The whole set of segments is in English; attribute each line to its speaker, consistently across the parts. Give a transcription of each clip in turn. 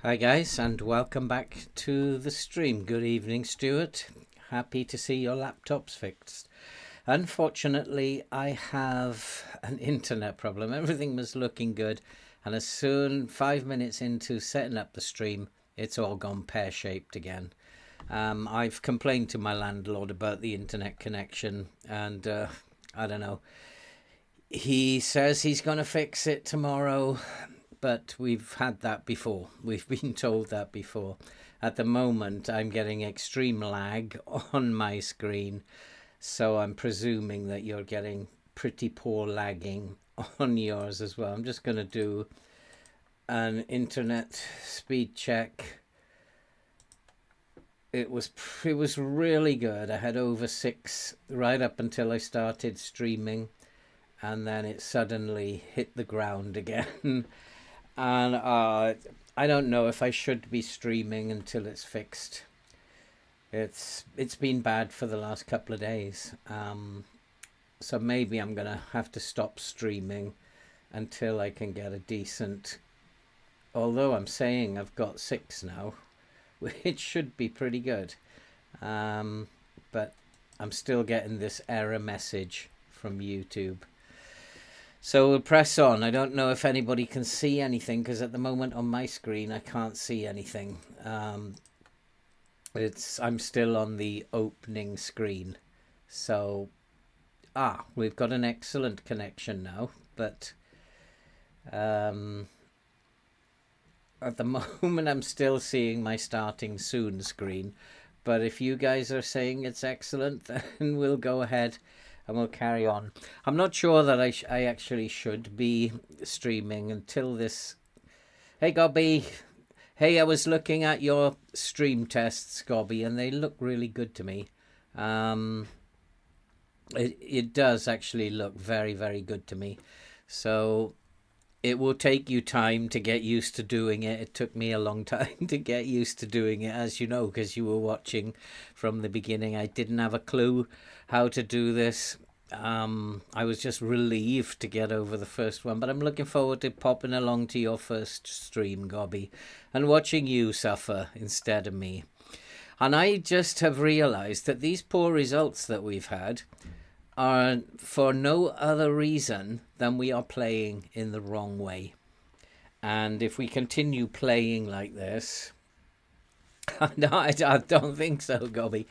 Speaker 1: Hi guys, and welcome back to the stream. Good evening, Stuart. Happy to see your laptop's fixed. Unfortunately, I have an internet problem. Everything was looking good, and as soon 5 minutes into setting up the stream, it's all gone pear-shaped again. I've complained to my landlord about the internet connection, and I don't know. He says he's going to fix it tomorrow, but we've had that before. We've been told that before. At the moment, I'm getting extreme lag on my screen, so I'm presuming that you're getting pretty poor lagging on yours as well. I'm just going to do an internet speed check. It was really good. I had over 6 right up until I started streaming, and then it suddenly hit the ground again. And I don't know if I should be streaming until it's fixed. It's been bad for the last couple of days, so maybe I'm gonna have to stop streaming until I can get a decent. Although I'm saying I've got 6 now, which should be pretty good, but I'm still getting this error message from YouTube. So we'll press on. I don't know if anybody can see anything, because at the moment on my screen I can't see anything. I'm still on the opening screen. So we've got an excellent connection now, but at the moment I'm still seeing my starting soon screen. But if you guys are saying it's excellent, then we'll go ahead and we'll carry on. I'm not sure that I actually should be streaming until this. Hey, Gobby. Hey, I was looking at your stream tests, Gobby, and they look really good to me. It does actually look very, very good to me. So it will take you time to get used to doing it. It took me a long time to get used to doing it, as you know, because you were watching from the beginning. I didn't have a clue how to do this. I was just relieved to get over the first one, but I'm looking forward to popping along to your first stream, Gobby, and watching you suffer instead of me. And I just have realized that these poor results that we've had are for no other reason than we are playing in the wrong way. And if we continue playing like this, no, I don't think so, Gobby.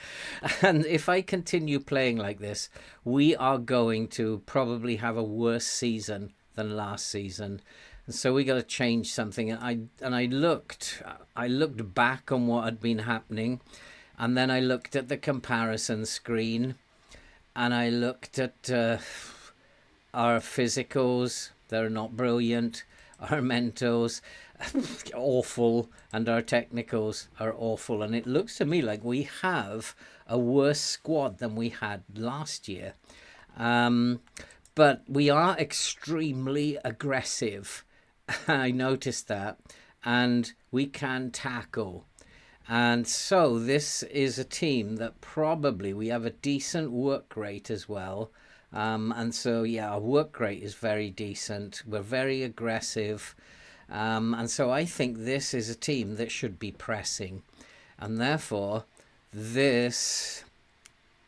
Speaker 1: And if I continue playing like this, we are going to probably have a worse season than last season. And so we got to change something. And I looked back on what had been happening, and then I looked at the comparison screen, and I looked at our physicals. They're not brilliant. Our mentos, awful, and our technicals are awful. And it looks to me like we have a worse squad than we had last year. But we are extremely aggressive. I noticed that. And we can tackle. And so this is a team that probably we have a decent work rate as well. And so, yeah, our work rate is very decent. We're very aggressive. And so I think this is a team that should be pressing. And therefore, this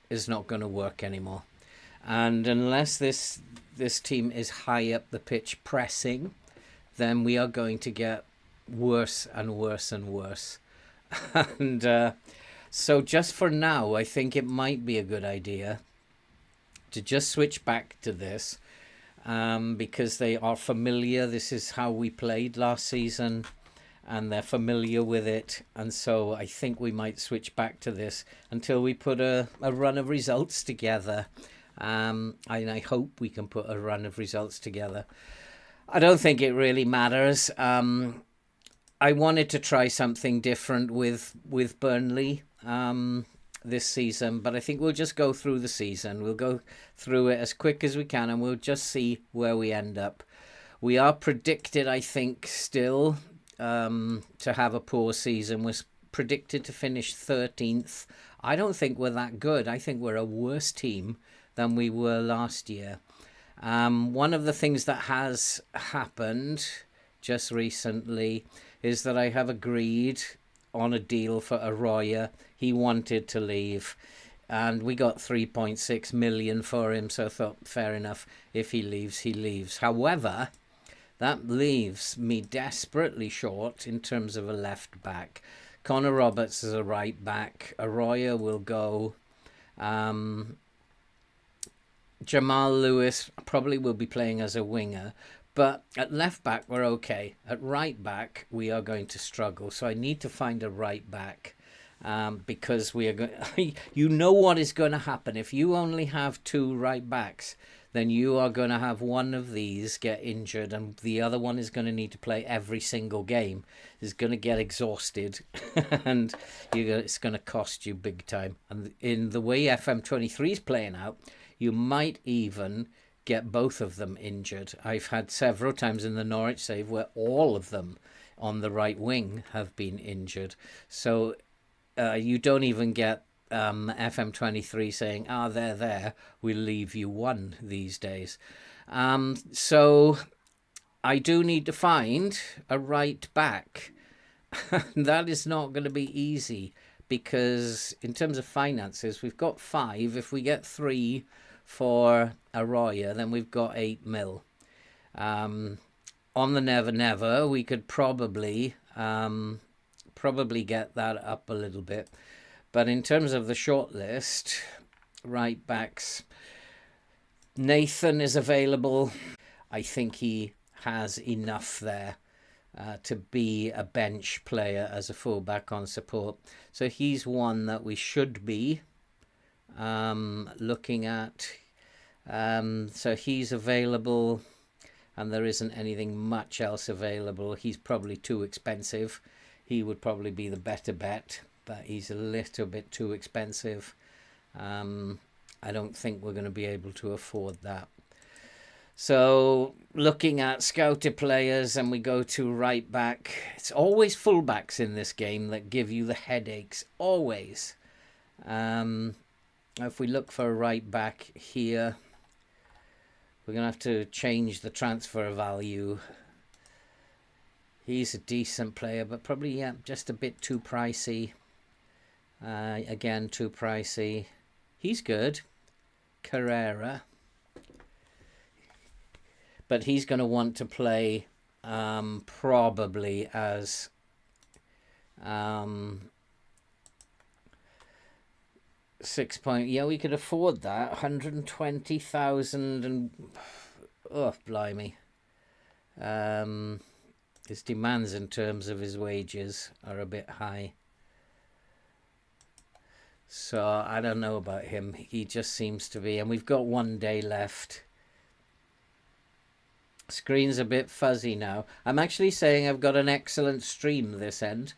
Speaker 1: is not going to work anymore. And unless this team is high up the pitch pressing, then we are going to get worse and worse and worse. And so just for now, I think it might be a good idea to just switch back to this, because they are familiar. This is how we played last season, and they're familiar with it. And so I think we might switch back to this until we put a run of results together. And I hope we can put a run of results together. I don't think it really matters. I wanted to try something different with Burnley this season, but I think we'll just go through the season. We'll go through it as quick as we can, and we'll just see where we end up. We are predicted, I think, still to have a poor season. We're predicted to finish 13th. I don't think we're that good. I think we're a worse team than we were last year. One of the things that has happened just recently is that I have agreed on a deal for Arroyo. He wanted to leave, and we got 3.6 million for him, so I thought, fair enough. If he leaves, he leaves. However, that leaves me desperately short in terms of a left back. Connor Roberts is a right back. Arroyo will go. Jamal Lewis probably will be playing as a winger. But at left back, we're okay. At right back, we are going to struggle. So I need to find a right back. Because we are going. You know what is going to happen if you only have two right backs. Then you are going to have one of these get injured, and the other one is going to need to play every single game. Is going to get exhausted, and it's going to cost you big time. And in the way FM23 is playing out, you might even get both of them injured. I've had several times in the Norwich save where all of them on the right wing have been injured. So you don't even get FM23 saying, they're there, we'll leave you one these days. So I do need to find a right back. That is not going to be easy because in terms of finances, we've got 5. If we get 3 for Arroyo, then we've got 8 mil. On the Never Never, we could probably get that up a little bit. But in terms of the short list, right backs, Nathan is available. I think he has enough there to be a bench player as a fullback on support. So he's one that we should be looking at. So he's available, and there isn't anything much else available. He's probably too expensive. He would probably be the better bet, but he's a little bit too expensive. I don't think we're going to be able to afford that. So looking at scouted players, and we go to right back. It's always fullbacks in this game that give you the headaches, always. If we look for a right back here, we're going to have to change the transfer value. He's a decent player, but probably just a bit too pricey. Again, too pricey. He's good. Carrera. But he's going to want to play probably as 6 point. Yeah, we could afford that. 120,000 and blimey. His demands in terms of his wages are a bit high. So I don't know about him. He just seems to be, and we've got 1 day left. Screen's a bit fuzzy now. I'm actually saying I've got an excellent stream this end.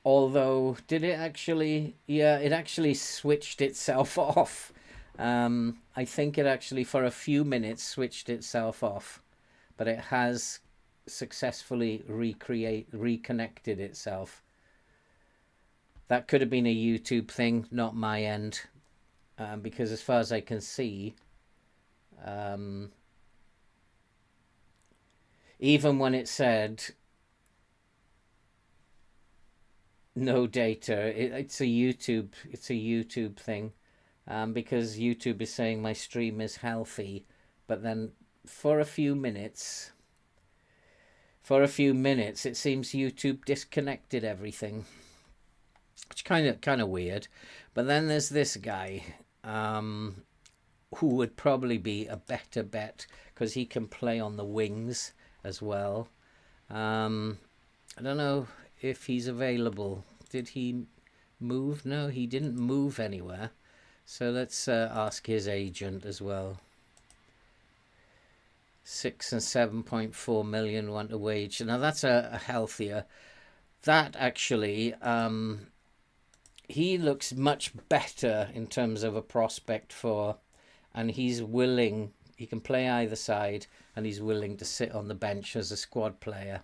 Speaker 1: Although, did it actually? Yeah, it actually switched itself off. I think it actually for a few minutes switched itself off, but it has successfully reconnected itself. That could have been a YouTube thing, not my end, because as far as I can see, even when it said no data, it's a YouTube thing, because YouTube is saying my stream is healthy, but then for a few minutes it seems YouTube disconnected everything, which kind of weird. But then there's this guy who would probably be a better bet because he can play on the wings as well. I don't know if he's available. Did he move? No, he didn't move anywhere. So let's ask his agent as well. 6 and 7.4 million want a wage. Now that's a healthier. That actually, he looks much better in terms of a prospect for, and he's willing. He can play either side, and he's willing to sit on the bench as a squad player.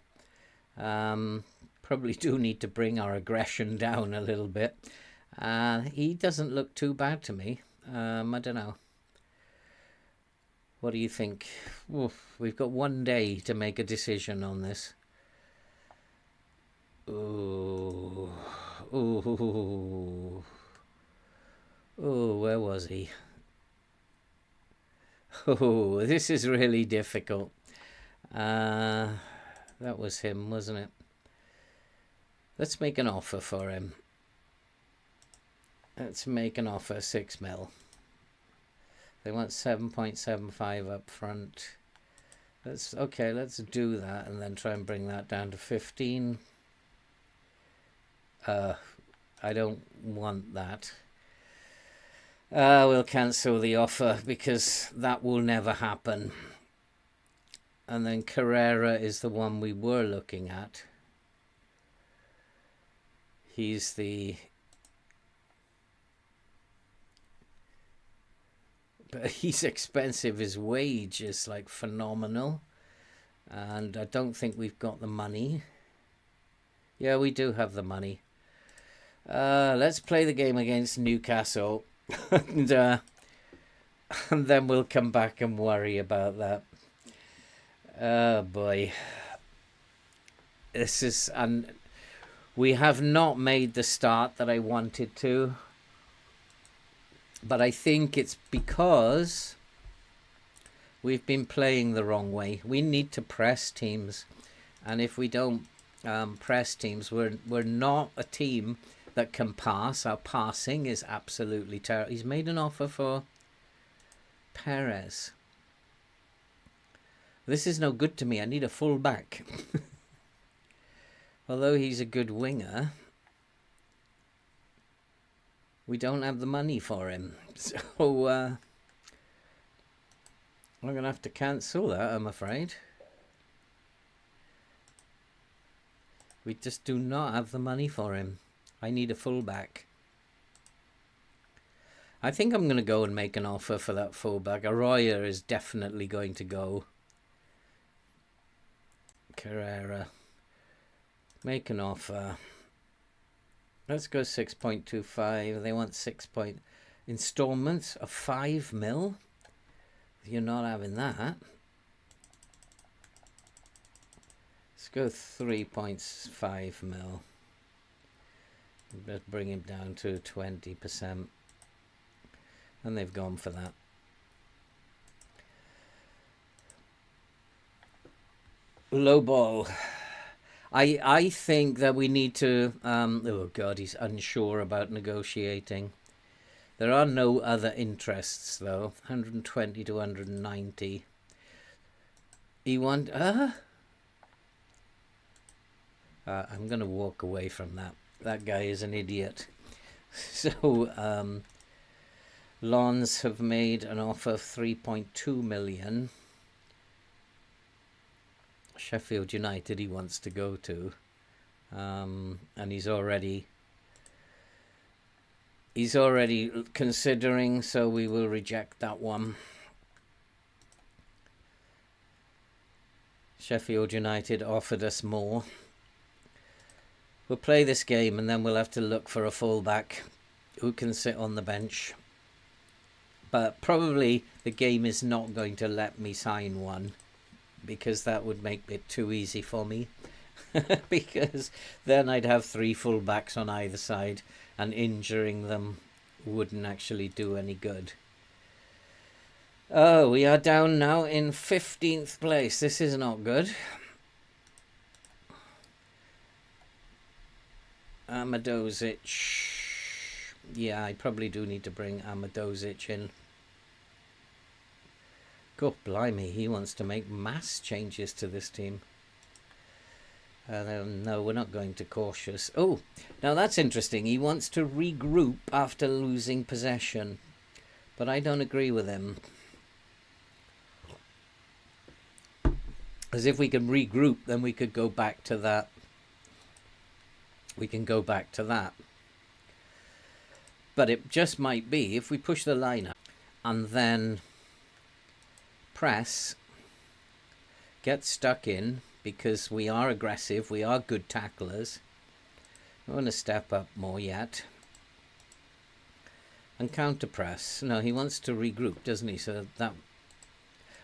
Speaker 1: Probably do need to bring our aggression down a little bit. He doesn't look too bad to me. I don't know. What do you think? Oof, we've got 1 day to make a decision on this. Ooh. Ooh. Oh, where was he? Oh, this is really difficult. That was him, wasn't it? Let's make an offer for him. Let's make an offer, 6 mil. They want 7.75 up front. Let's do that and then try and bring that down to 15. I don't want that. We'll cancel the offer because that will never happen. And then Carrera is the one we were looking at. He's but he's expensive. His wage is like phenomenal. And I don't think we've got the money. Yeah, we do have the money. Let's play the game against Newcastle. and then we'll come back and worry about that. Oh boy. This is... and we have not made the start that I wanted to. But I think it's because we've been playing the wrong way. We need to press teams. And if we don't press teams, we're not a team that can pass. Our passing is absolutely terrible. He's made an offer for Perez. This is no good to me. I need a full back. Although he's a good winger, we don't have the money for him. So I'm going to have to cancel that, I'm afraid. We just do not have the money for him. I need a fullback. I think I'm going to go and make an offer for that fullback. Arroyo is definitely going to go. Carrera. Make an offer. Let's go 6.25. They want 6 installments of 5 mil. You're not having that. Let's go 3.5 mil. Let's bring him down to 20%. And they've gone for that. Low ball. I think that we need to... oh God, he's unsure about negotiating. There are no other interests, though. 120 to 190. He want... I'm going to walk away from that. That guy is an idiot. So, Lons have made an offer of 3.2 million. Sheffield United he wants to go to. And he's already considering, so we will reject that one. Sheffield United offered us more. We'll play this game and then we'll have to look for a fullback who can sit on the bench. But probably the game is not going to let me sign one, because that would make it too easy for me. Because then I'd have 3 fullbacks on either side, and injuring them wouldn't actually do any good. Oh, we are down now in 15th place. This is not good. Amadozic. Yeah, I probably do need to bring Amadozic in. God blimey, he wants to make mass changes to this team. No, we're not going to cautious. Oh, now that's interesting. He wants to regroup after losing possession. But I don't agree with him. As if we can regroup, then we could go back to that. We can go back to that. But it just might be, if we push the line up and then press, get stuck in, because we are aggressive, we are good tacklers. I want to step up more yet. And counter press. No, he wants to regroup, doesn't he? So that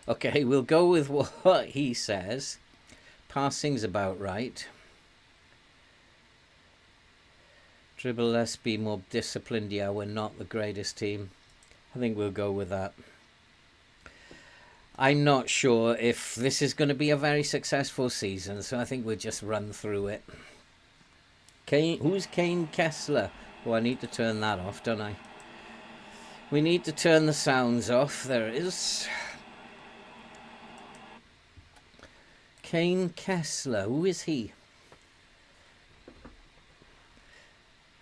Speaker 1: Okay, we'll go with what he says. Passing's about right. Dribble less, be more disciplined. Yeah, we're not the greatest team. I think we'll go with that. I'm not sure if this is going to be a very successful season, so I think we'll just run through it. Who's Kane Kessler? Oh, I need to turn that off, don't I? We need to turn the sounds off. There it is. Kane Kessler. Who is he?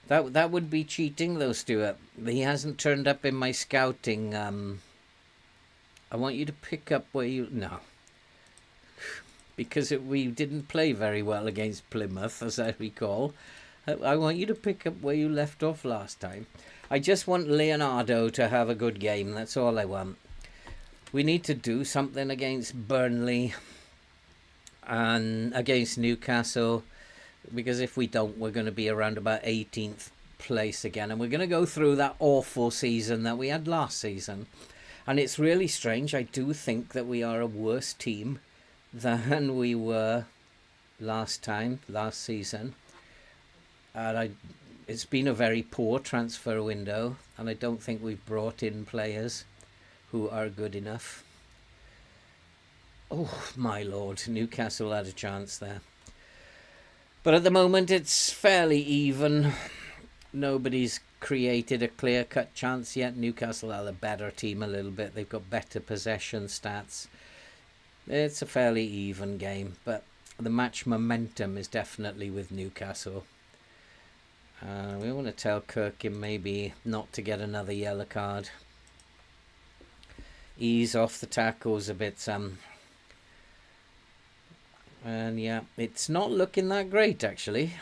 Speaker 1: That would be cheating, though, Stuart. He hasn't turned up in my scouting. I want you to pick up where you... No. Because we didn't play very well against Plymouth, as I recall. I want you to pick up where you left off last time. I just want Leonardo to have a good game. That's all I want. We need to do something against Burnley and against Newcastle, because if we don't, we're going to be around about 18th place again, and we're going to go through that awful season that we had last season. And it's really strange. I do think that we are a worse team than we were last season. And it's been a very poor transfer window, and I don't think we've brought in players who are good enough. Oh, my lord, Newcastle had a chance there. But at the moment, it's fairly even. Nobody's created a clear-cut chance yet. Newcastle are the better team a little bit. They've got better possession stats. It's a fairly even game, but the match momentum is definitely with Newcastle. We want to tell Kirkin maybe not to get another yellow card. Ease off the tackles a bit, and yeah, it's not looking that great, actually.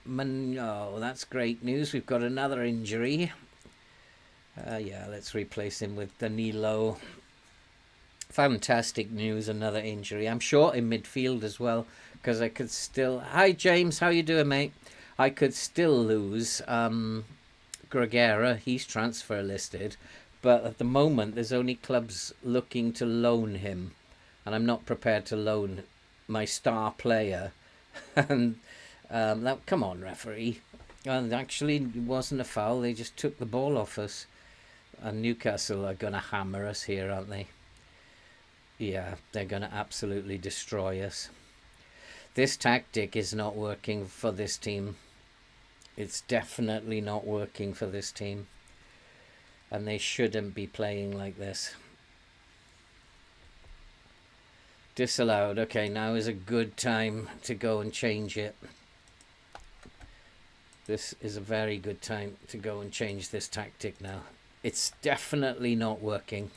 Speaker 1: Oh, that's great news. We've got another injury. Yeah, let's replace him with Danilo. Fantastic news, another injury. I'm short in midfield as well, because I could still... Hi, James. How you doing, mate? I could still lose Gregera. He's transfer listed. But at the moment, there's only clubs looking to loan him. And I'm not prepared to loan my star player. And come on, referee. And actually, it wasn't a foul. They just took the ball off us. And Newcastle are going to hammer us here, aren't they? Yeah, they're going to absolutely destroy us. This tactic is not working for this team. It's definitely not working for this team. And they shouldn't be playing like this. Disallowed. Okay, now is a good time to go and change it. This is a very good time to go and change this tactic now. It's definitely not working.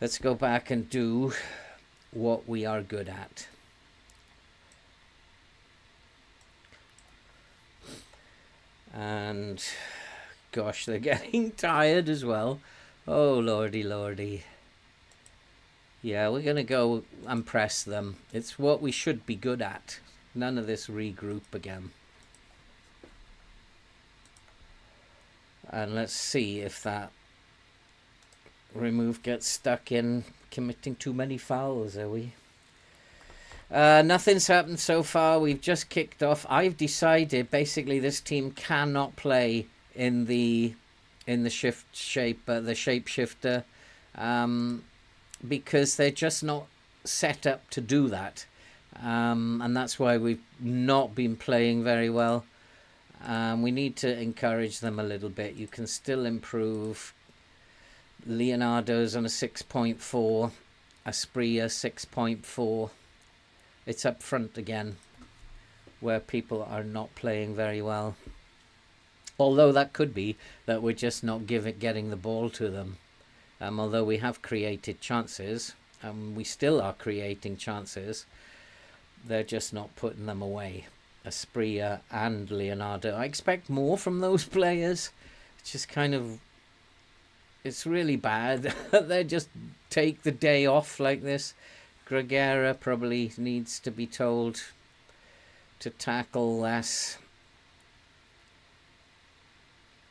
Speaker 1: Let's go back and do what we are good at. And gosh, they're getting tired as well. Oh, lordy, lordy. Yeah, we're going to go and press them. It's what we should be good at. None of this regroup again. And let's see if that remove gets stuck in committing too many fouls, are we? Nothing's happened so far. We've just kicked off. I've decided basically this team cannot play in the shapeshifter, because they're just not set up to do that, and that's why we've not been playing very well. We need to encourage them a little bit. You can still improve. Leonardo's on a 6.4, Asprilla 6.4. It's up front again, where people are not playing very well. Although that could be that we're just not getting the ball to them. Although we have created chances, we still are creating chances, they're just not putting them away. Asprilla and Leonardo. I expect more from those players. It's just kind of... It's really bad. They just take the day off like this. Gregera probably needs to be told to tackle less.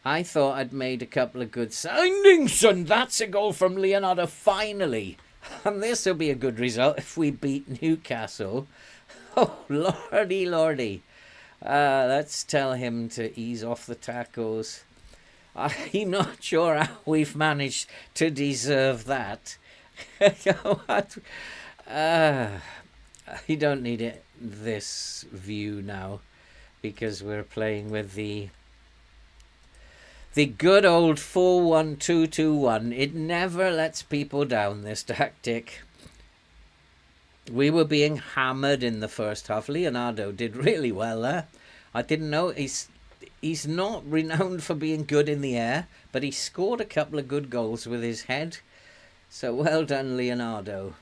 Speaker 1: I thought I'd made a couple of good signings, and that's a goal from Leonardo finally. And this will be a good result if we beat Newcastle. Oh, lordy, lordy. Let's tell him to ease off the tackles. I'm not sure how we've managed to deserve that. You don't need this view now, because we're playing with the good old 4-1-2-2-1. It never lets people down, this tactic. We were being hammered in the first half. Leonardo did really well there. I didn't know. He's not renowned for being good in the air, but he scored a couple of good goals with his head. So well done, Leonardo.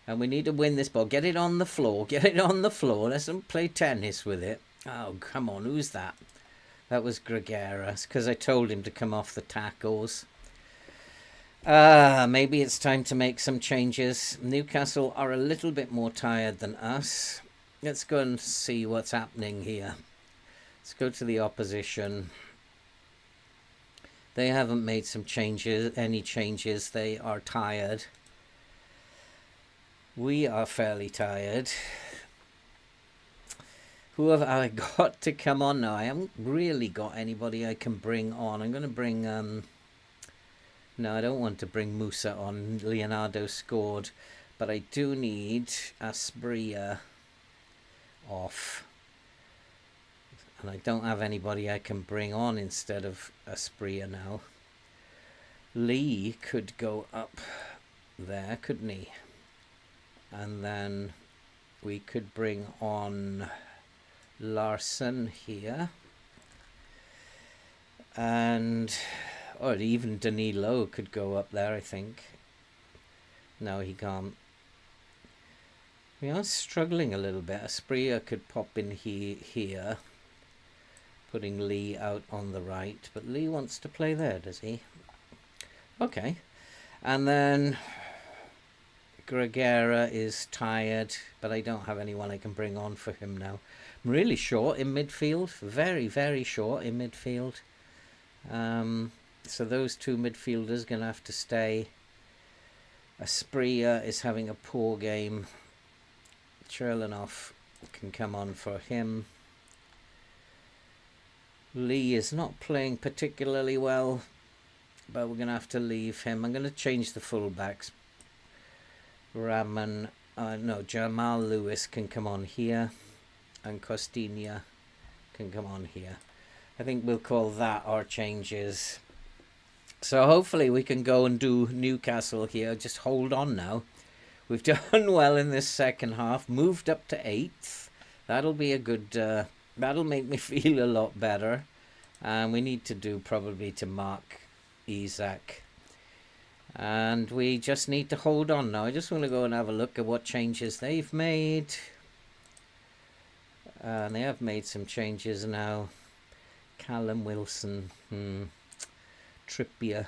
Speaker 1: And we need to win this ball. Get it on the floor. Get it on the floor. Let's play tennis with it. Oh, come on. Who's that? That was Gregera, because I told him to come off the tackles. Maybe it's time to make some changes. Newcastle are a little bit more tired than us. Let's go and see what's happening here. Let's go to the opposition. They haven't made any changes. They are tired. We are fairly tired. Who have I got to come on now? I haven't really got anybody I can bring on. I'm going to bring... No, I don't want to bring Musa on. Leonardo scored. But I do need Asprilla off. And I don't have anybody I can bring on instead of Asprilla now. Lee could go up there, couldn't he? And then we could bring on Larson here. And... or even Danilo could go up there, I think. No, he can't. We are struggling a little bit. Asprilla could pop in here. Putting Lee out on the right. But Lee wants to play there, does he? Okay. And then Gregera is tired, but I don't have anyone I can bring on for him now. I'm really short in midfield. Very, very short in midfield. So those two midfielders are going to have to stay. Asprilla is having a poor game. Cherlanov can come on for him. Lee is not playing particularly well, but we're going to have to leave him. I'm going to change the fullbacks. Jamal Lewis can come on here, and Costinha can come on here. I think we'll call that our changes. So hopefully we can go and do Newcastle here. Just hold on now. We've done well in this second half. Moved up to 8th. That'll be a good... that'll make me feel a lot better. And we need to do probably to mark Isaac. And we just need to hold on now. I just want to go and have a look at what changes they've made. And they have made some changes now. Callum Wilson. Trippier.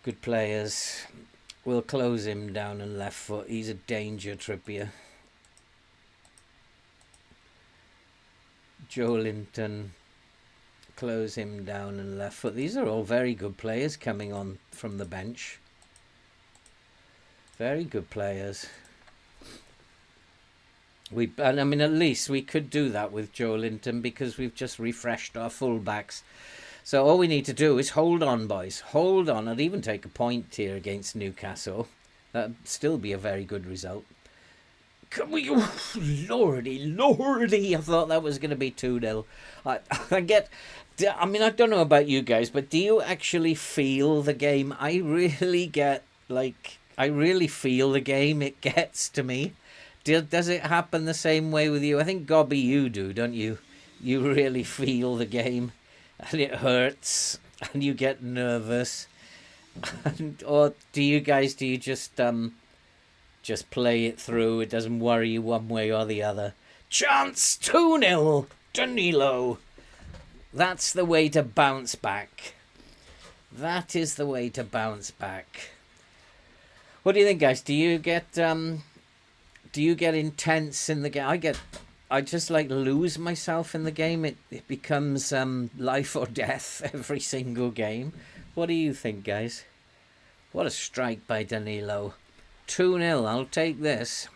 Speaker 1: Good players. We'll close him down and left foot. He's a danger, Trippier. Joe Linton. Close him down and left foot. These are all very good players coming on from the bench. Very good players. And I mean, at least we could do that with Joe Linton because we've just refreshed our fullbacks. So all we need to do is hold on, boys. Hold on. I'd even take a point here against Newcastle. That'd still be a very good result. Can we... Lordy. I thought that was going to be 2-0. I mean, I don't know about you guys, but do you actually feel the game? I really feel the game. It gets to me. Does it happen the same way with you? I think, Gobby, you do, don't you? You really feel the game. And it hurts. And you get nervous. Or do you just play it through? It doesn't worry you one way or the other. Chance 2-0. Danilo. That's the way to bounce back. That is the way to bounce back. What do you think, guys? Do you get intense in the game? I just lose myself in the game. It becomes life or death every single game. What do you think, guys? What a strike by Danilo. 2-0. I'll take this.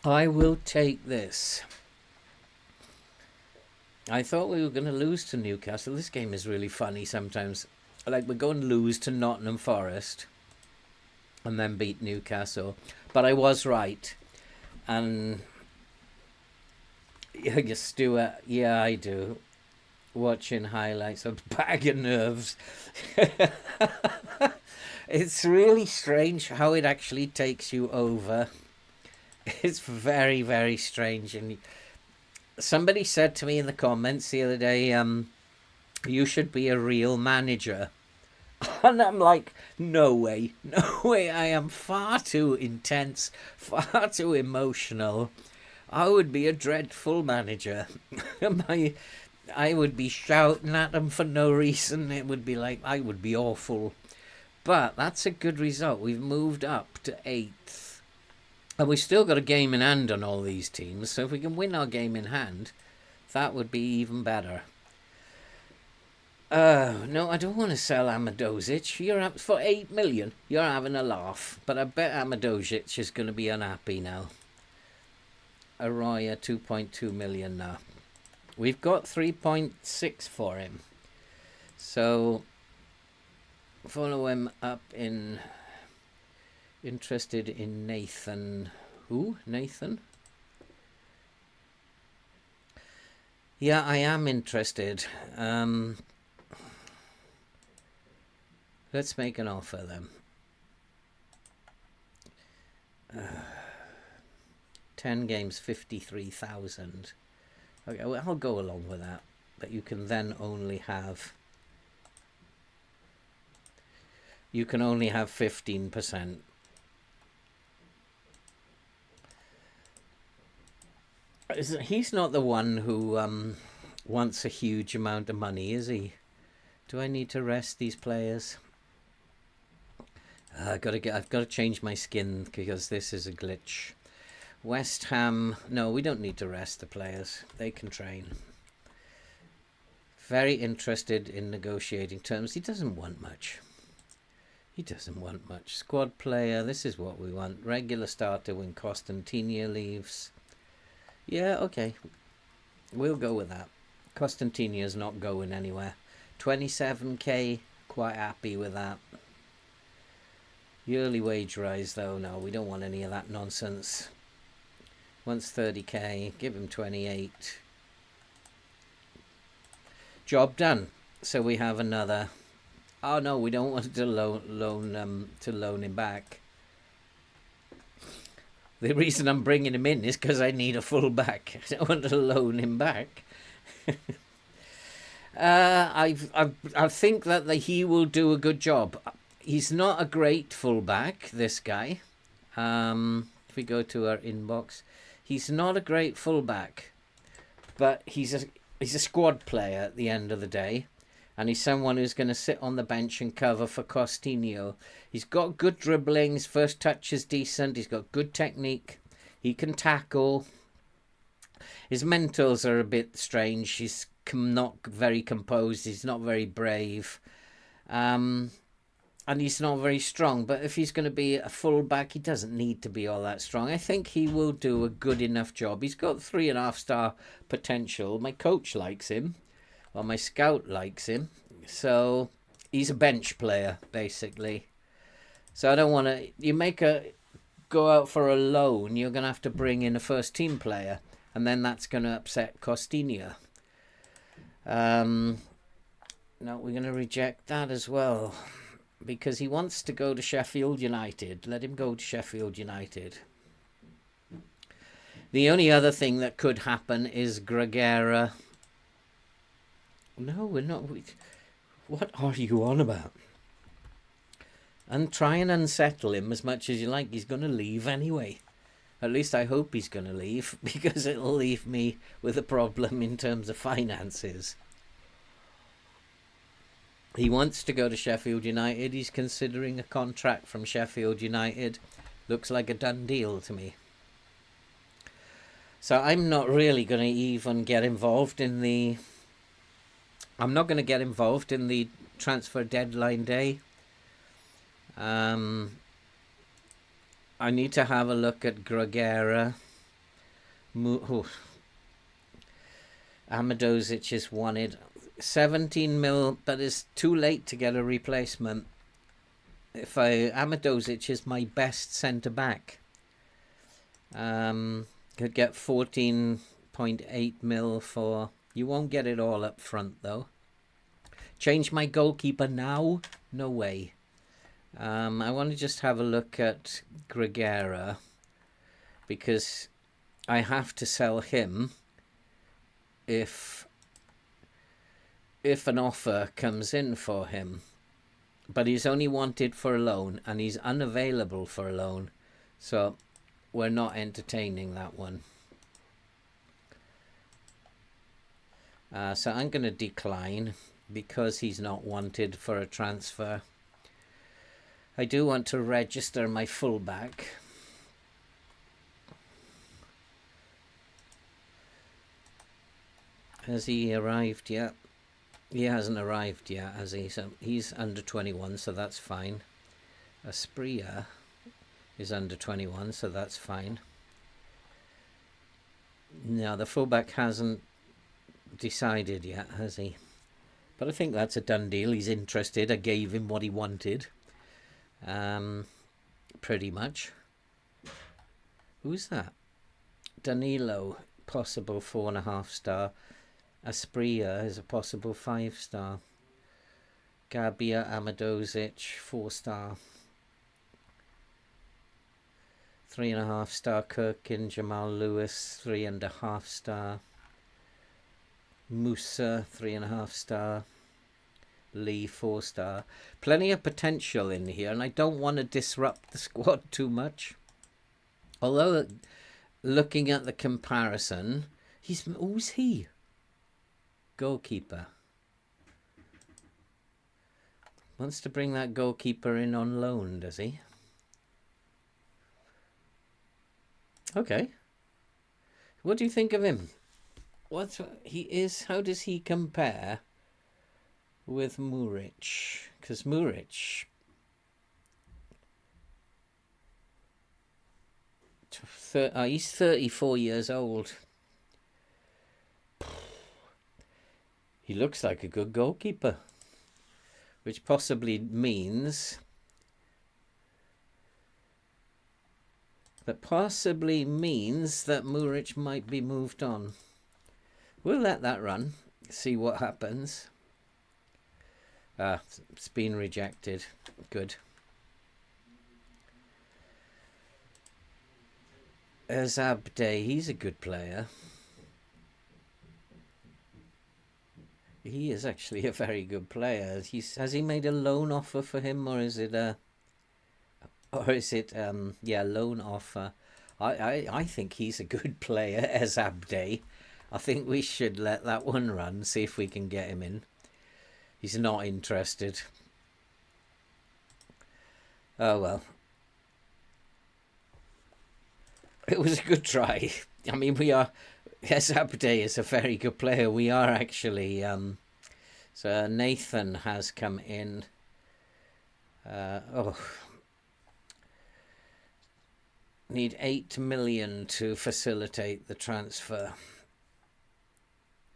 Speaker 1: I will take this. I thought we were going to lose to Newcastle. This game is really funny sometimes. Like, we're going to lose to Nottingham Forest and then beat Newcastle. But I was right. And yeah, Stuart, yeah, I do. Watching highlights, a bag of nerves. It's really strange how it actually takes you over. It's very, very strange. And somebody said to me in the comments the other day, you should be a real manager. And I'm like, no way, no way. I am far too intense, far too emotional. I would be a dreadful manager. I would be shouting at them for no reason. It would be like, I would be awful. But that's a good result. We've moved up to 8th. And we've still got a game in hand on all these teams. So if we can win our game in hand, that would be even better. No, I don't want to sell Amadozic. You're up for 8 million. You're having a laugh. But I bet Amadozic is going to be unhappy now. Arroyo, 2.2 million now. We've got 3.6 for him. So, follow him up in... Interested in Nathan. Who? Nathan? Yeah, I am interested. Let's make an offer then. 10 games, 53,000. Okay, well, I'll go along with that. But you can then only have... You can only have 15%. He's not the one who wants a huge amount of money, is he? Do I need to rest these players? I've got to change my skin because this is a glitch. West Ham, no, we don't need to rest the players. They can train. Very interested in negotiating terms. He doesn't want much. He doesn't want much. Squad player, this is what we want. Regular starter when Constantino leaves. Yeah, okay. We'll go with that. Constantino's not going anywhere. 27k, quite happy with that. Yearly wage rise, though, no, we don't want any of that nonsense. Wants 30k, give him 28. Job done. So we have another. Oh no, we don't want to loan him back. The reason I'm bringing him in is because I need a full back. I don't want to loan him back. I think that he will do a good job. He's not a great fullback, this guy. If we go to our inbox, he's not a great fullback, but he's a squad player at the end of the day, and he's someone who's going to sit on the bench and cover for Coutinho. He's got good dribbling. His first touch is decent. He's got good technique. He can tackle. His mentals are a bit strange. He's not very composed. He's not very brave. And he's not very strong. But if he's going to be a fullback, he doesn't need to be all that strong. I think he will do a good enough job. He's got 3.5-star potential. My coach likes him. Well, my scout likes him. So he's a bench player, basically. So I don't want to... You go out for a loan, you're going to have to bring in a first-team player. And then that's going to upset Coutinho. No, we're going to reject that as well. Because he wants to go to Sheffield United. Let him go to Sheffield United. The only other thing that could happen is Gregera. No, we're not. What are you on about? And try and unsettle him as much as you like. He's going to leave anyway. At least I hope he's going to leave. Because it'll leave me with a problem in terms of finances. He wants to go to Sheffield United. He's considering a contract from Sheffield United. Looks like a done deal to me. So I'm not really going to even get involved in the I'm not going to get involved in the transfer deadline day. I need to have a look at Gregera. Amadozic is wanted. 17 mil, but it's too late to get a replacement. Amadozic is my best centre back. Could get 14.8 mil for. You won't get it all up front though. Change my goalkeeper now? No way. I want to just have a look at Gregera because I have to sell him if an offer comes in for him. But he's only wanted for a loan and he's unavailable for a loan. So we're not entertaining that one. So I'm going to decline because he's not wanted for a transfer. I do want to register my fullback. Has he arrived yet? He hasn't arrived yet, has he? So he's under 21, so that's fine. Aspria is under 21, so that's fine. No, the fullback hasn't decided yet, has he? But I think that's a done deal. He's interested. I gave him what he wanted. Pretty much. Who's that? Danilo, possible 4.5 star. Aspria is a possible 5 star. Gabia Amadozic, 4 star. 3.5 star. Kirkin, Jamal Lewis, 3.5 star. Musa, 3.5 star. Lee, 4 star. Plenty of potential in here, and I don't want to disrupt the squad too much. Although, looking at the comparison, who's he? Goalkeeper. Wants to bring that goalkeeper in on loan, does he? Okay. What do you think of him? How does he compare with Muric? Because Muric, he's 34 years old. He looks like a good goalkeeper, which possibly means that Muric might be moved on. We'll let that run, see what happens. It's been rejected. Good. Azabde, he's a good player. He is actually a very good player. Has he made a loan offer for him, or is it loan offer? I think he's a good player, Azabde. I think we should let that one run, see if we can get him in. He's not interested. Oh well. It was a good try. I mean, Azabde is a very good player. We are actually... so Nathan has come in. Need 8 million to facilitate the transfer.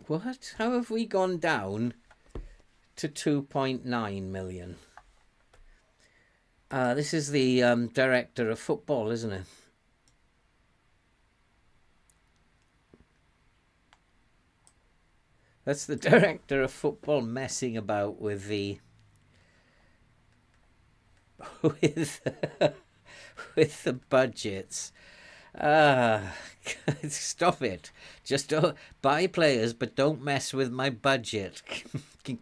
Speaker 1: What? How have we gone down to 2.9 million? This is the director of football, isn't it? That's the director of football messing about with the with the budgets. Stop it. Just don't buy players, but don't mess with my budget.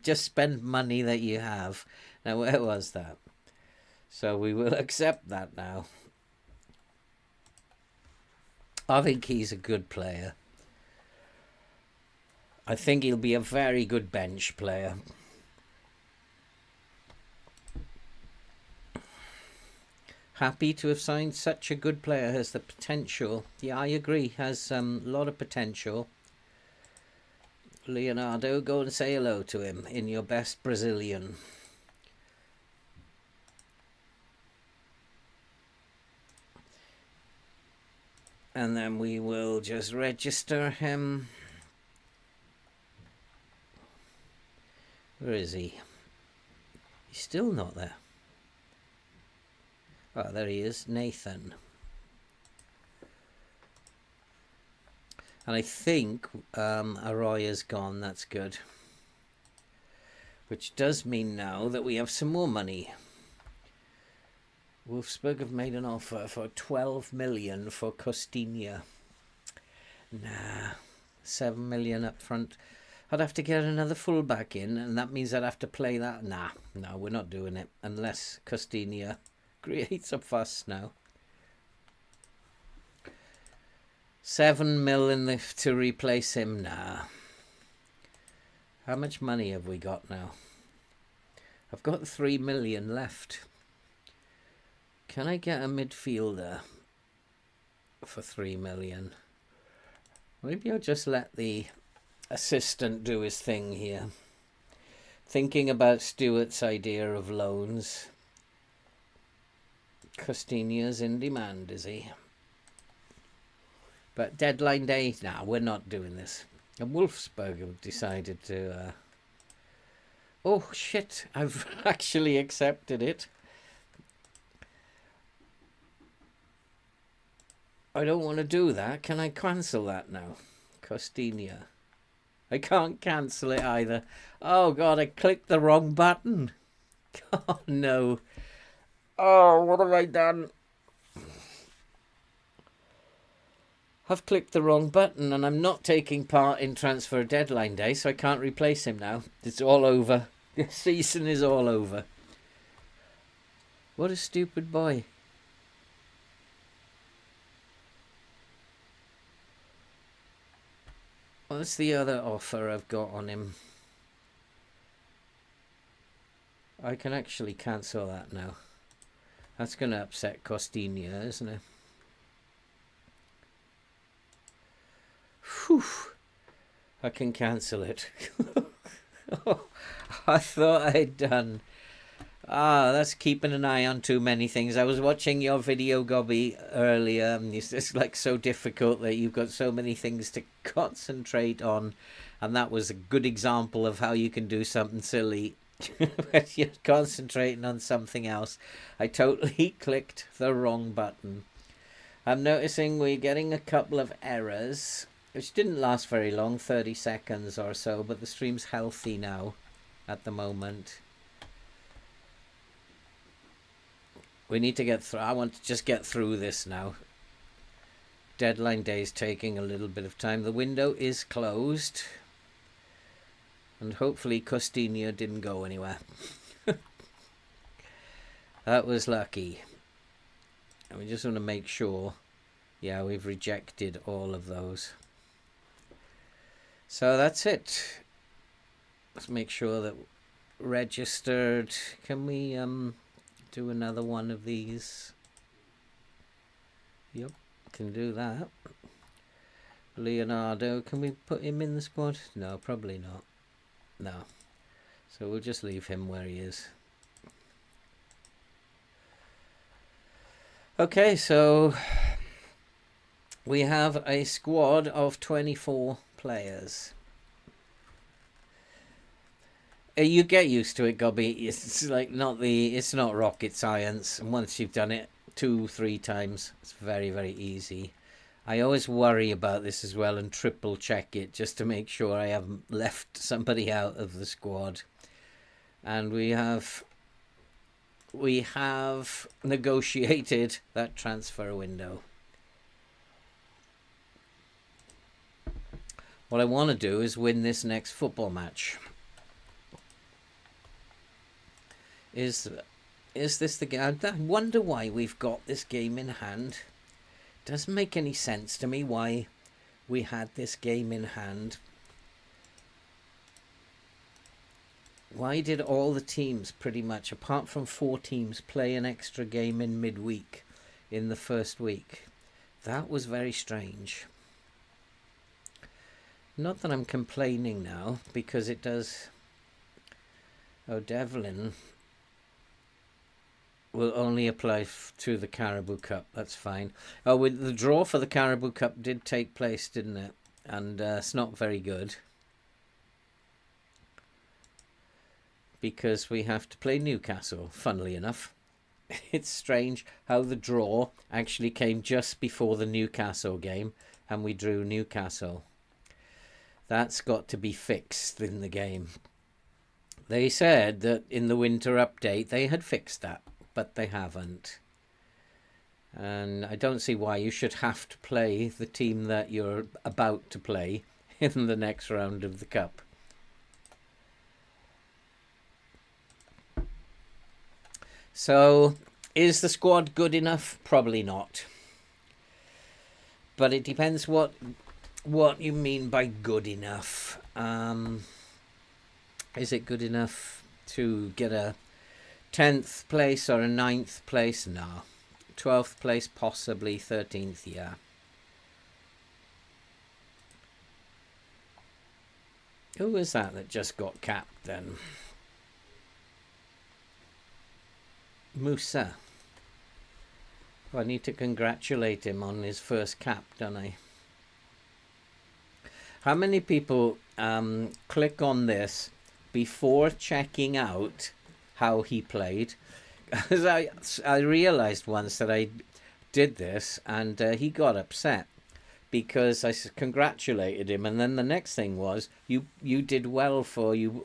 Speaker 1: Just spend money that you have. Now, where was that? So we will accept that now. I think he's a good player. I think he'll be a very good bench player. Happy to have signed such a good player. Has the potential. Yeah, I agree. Has a lot of potential. Leonardo, go and say hello to him in your best Brazilian. And then we will just register him. Where is he? He's still not there. Oh, there he is, Nathan. And I think Arroyo's gone, that's good. Which does mean now that we have some more money. Wolfsburg have made an offer for 12 million for Costinha. Nah, 7 million up front. I'd have to get another fullback in, and that means I'd have to play that. Nah, no, we're not doing it unless Costinha creates a fuss now. 7 million to replace him. Nah. How much money have we got now? I've got 3 million left. Can I get a midfielder for 3 million? Maybe I'll just let the assistant do his thing here. Thinking about Stuart's idea of loans. Costinha's in demand, is he? But deadline day, nah, we're not doing this. And Wolfsburg have decided to... Oh, shit, I've actually accepted it. I don't want to do that. Can I cancel that now? Costinha. I can't cancel it either. Oh, God, I clicked the wrong button. Oh, no. Oh, what have I done? I've clicked the wrong button and I'm not taking part in transfer deadline day, so I can't replace him now. It's all over. The season is all over. What a stupid boy. What's the other offer I've got on him? I can actually cancel that now. That's going to upset Costinha, isn't it? Whew. I can cancel it. Oh, I thought I'd done. That's keeping an eye on too many things. I was watching your video, Gobby, earlier. It's just like so difficult that you've got so many things to concentrate on. And that was a good example of how you can do something silly when you're concentrating on something else. I totally clicked the wrong button. I'm noticing we're getting a couple of errors, which didn't last very long, 30 seconds or so, but the stream's healthy now at the moment. We need to get through. I want to just get through this now. Deadline day is taking a little bit of time. The window is closed. And hopefully Costinha didn't go anywhere. That was lucky. And we just want to make sure. Yeah, we've rejected all of those. So that's it. Let's make sure that registered. Can we do another one of these? Yep, can do that. Leonardo, can we put him in the squad? No, probably not. No. So we'll just leave him where he is. Okay, so we have a squad of 24 players. You get used to it, Gobby. It's like it's not rocket science. And once you've done it 2-3 times, it's very, very easy. I always worry about this as well and triple check it just to make sure I haven't left somebody out of the squad. And we have negotiated that transfer window. What I want to do is win this next football match. Is this the game? I wonder why we've got this game in hand. Doesn't make any sense to me why we had this game in hand. Why did all the teams pretty much, apart from 4 teams, play an extra game in midweek in the first week? That was very strange. Not that I'm complaining now, because it does... Oh, Devlin will only apply to the Caribou Cup. That's fine. Oh, with the draw for the Caribou Cup did take place, didn't it? And it's not very good, because we have to play Newcastle, funnily enough. It's strange how the draw actually came just before the Newcastle game, and we drew Newcastle. That's got to be fixed in the game. They said that in the winter update they had fixed that, but they haven't. And I don't see why you should have to play the team that you're about to play in the next round of the Cup. So, is the squad good enough? Probably not. But it depends what you mean by good enough. Is it good enough to get a 10th place or a 9th place? No. 12th place, possibly. 13th, yeah. Who was that just got capped then? Musa. Well, I need to congratulate him on his first cap, don't I? How many people click on this before checking out how he played? Because I realized once that I did this, and he got upset because I congratulated him, and then the next thing was you did well for your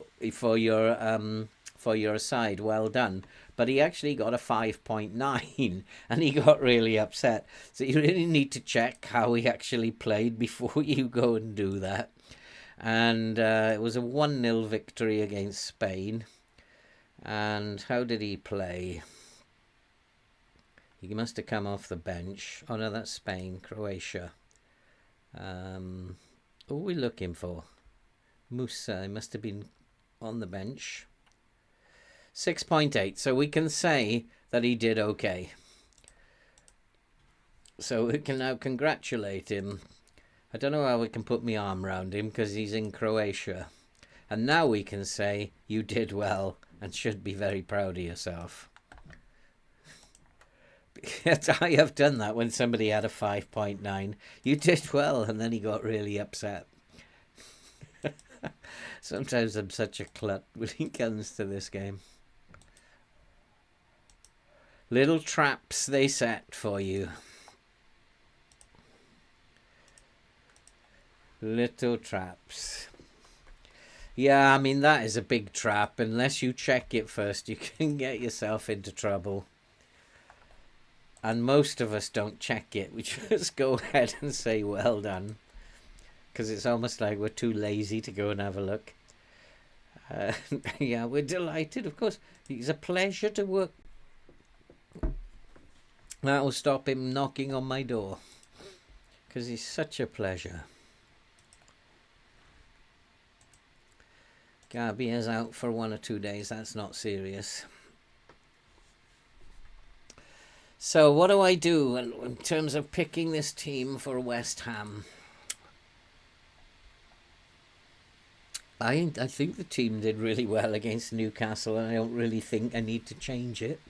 Speaker 1: side, well done. But he actually got a 5.9, and he got really upset. So you really need to check how he actually played before you go and do that. And it was a 1-0 victory against Spain. And how did he play? He must have come off the bench. Oh no, that's Spain, Croatia. Who are we looking for? Musa, he must have been on the bench. 6.8, so we can say that he did okay. So we can now congratulate him. I don't know how we can put my arm around him because he's in Croatia. And now we can say you did well and should be very proud of yourself. I have done that when somebody had a 5.9. You did well, and then he got really upset. Sometimes I'm such a clut when it comes to this game. Little traps they set for you. Little traps. Yeah, I mean, that is a big trap. Unless you check it first, you can get yourself into trouble. And most of us don't check it. We just go ahead and say, well done. Because it's almost like we're too lazy to go and have a look. Yeah, we're delighted, of course. It's a pleasure to work. That will stop him knocking on my door. Because he's such a pleasure. Gabi is out for 1 or 2 days. That's not serious. So what do I do in terms of picking this team for West Ham? I think the team did really well against Newcastle, and I don't really think I need to change it.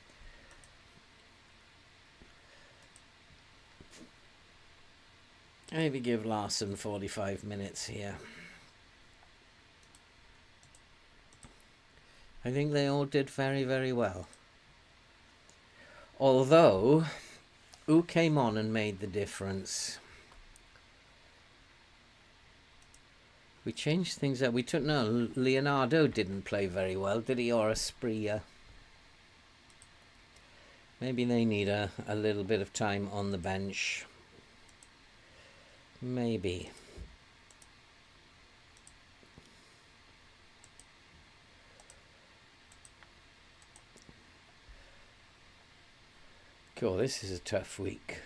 Speaker 1: Maybe give Larson 45 minutes here. I think they all did very, very well. Although, who came on and made the difference? We changed things up. We took no. Leonardo didn't play very well, did he? Or Asprilla. Maybe they need a little bit of time on the bench. Maybe. Cool, this is a tough week.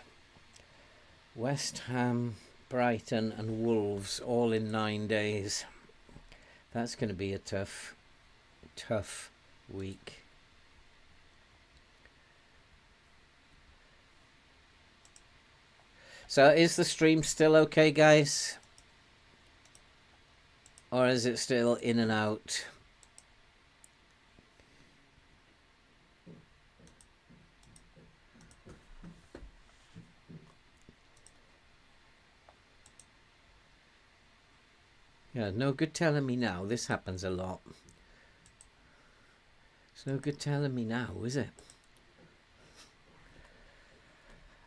Speaker 1: West Ham, Brighton and Wolves all in 9 days. That's going to be a tough week. So is the stream still okay, guys? Or is it still in and out? Yeah, no good telling me now. This happens a lot. It's no good telling me now, is it?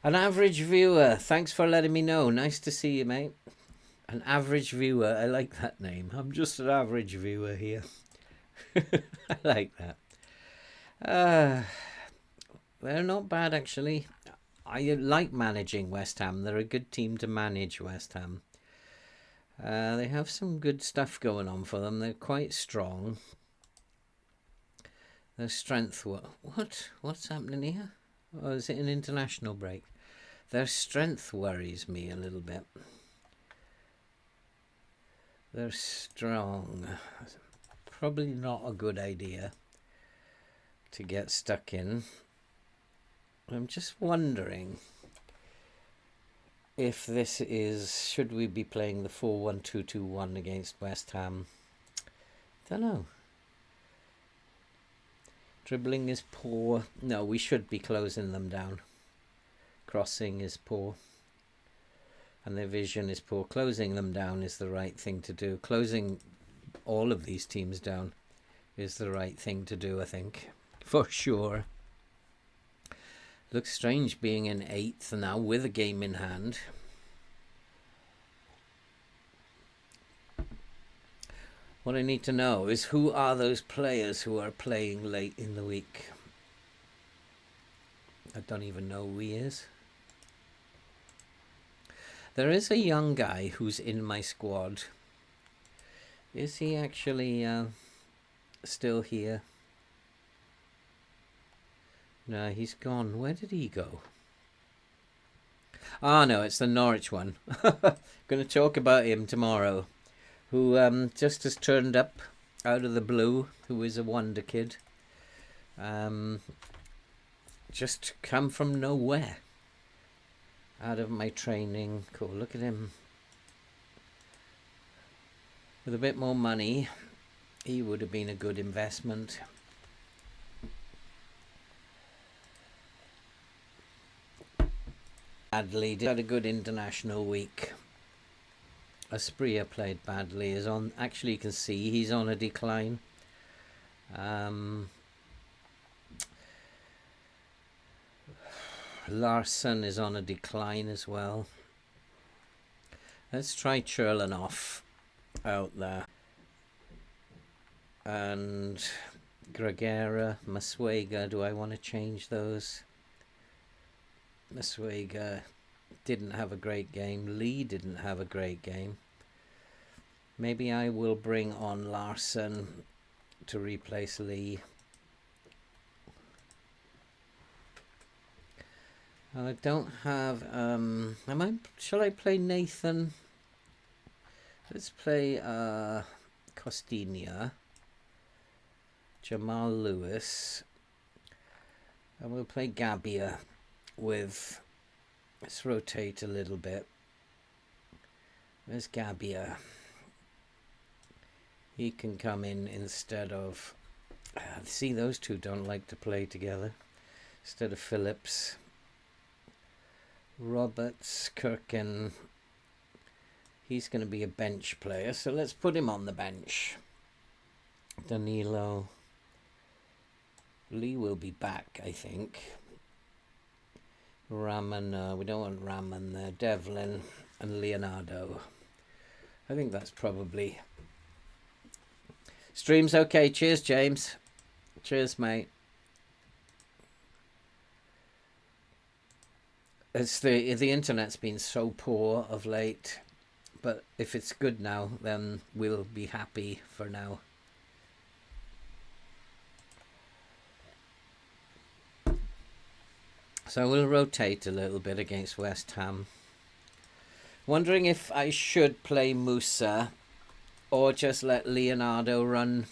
Speaker 1: An average viewer. Thanks for letting me know. Nice to see you, mate. An average viewer. I like that name. I'm just an average viewer here. I like that. They're not bad, actually. I like managing West Ham. They're a good team to manage, West Ham. They have some good stuff going on for them. They're quite strong. Their strength... What's happening here? Oh, is it an international break? Their strength worries me a little bit. They're strong. Probably not a good idea to get stuck in. I'm just wondering if this is... Should we be playing the 4-1-2-2-1 against West Ham? Don't know. Dribbling is poor. No, we should be closing them down. Crossing is poor. And their vision is poor. Closing them down is the right thing to do. Closing all of these teams down is the right thing to do, I think. For sure. Looks strange being in 8th now with a game in hand. What I need to know is who are those players who are playing late in the week? I don't even know who he is. There is a young guy who's in my squad. Is he actually still here? No, he's gone. Where did he go? Ah, no, it's the Norwich one. Going to talk about him tomorrow. Who just has turned up out of the blue. Who is a wonder kid. Just come from nowhere. Out of my training. Cool, look at him. With a bit more money, he would have been a good investment. Badly, had a good international week. Aspria played badly. Is on. Actually, you can see he's on a decline. Larsson is on a decline as well. Let's try Cherlanoff out there. And Gregera, Masuega. Do I want to change those? Masuega didn't have a great game. Lee didn't have a great game. Maybe I will bring on Larsson to replace Lee. I don't have... shall I play Nathan? Let's play Costinha. Jamal Lewis. And we'll play Gabbia with... Let's rotate a little bit. Where's Gabbia? He can come in instead of... see, those two don't like to play together. Instead of Phillips. Roberts, Kirkin. He's going to be a bench player, so let's put him on the bench. Danilo. Lee will be back, I think. Raman, we don't want Raman there. Devlin and Leonardo. I think that's probably... Stream's okay. Cheers, James. Cheers, mate. It's the internet's been so poor of late, but if it's good now, then we'll be happy for now. So we'll rotate a little bit against West Ham. Wondering if I should play Musa or just let Leonardo run.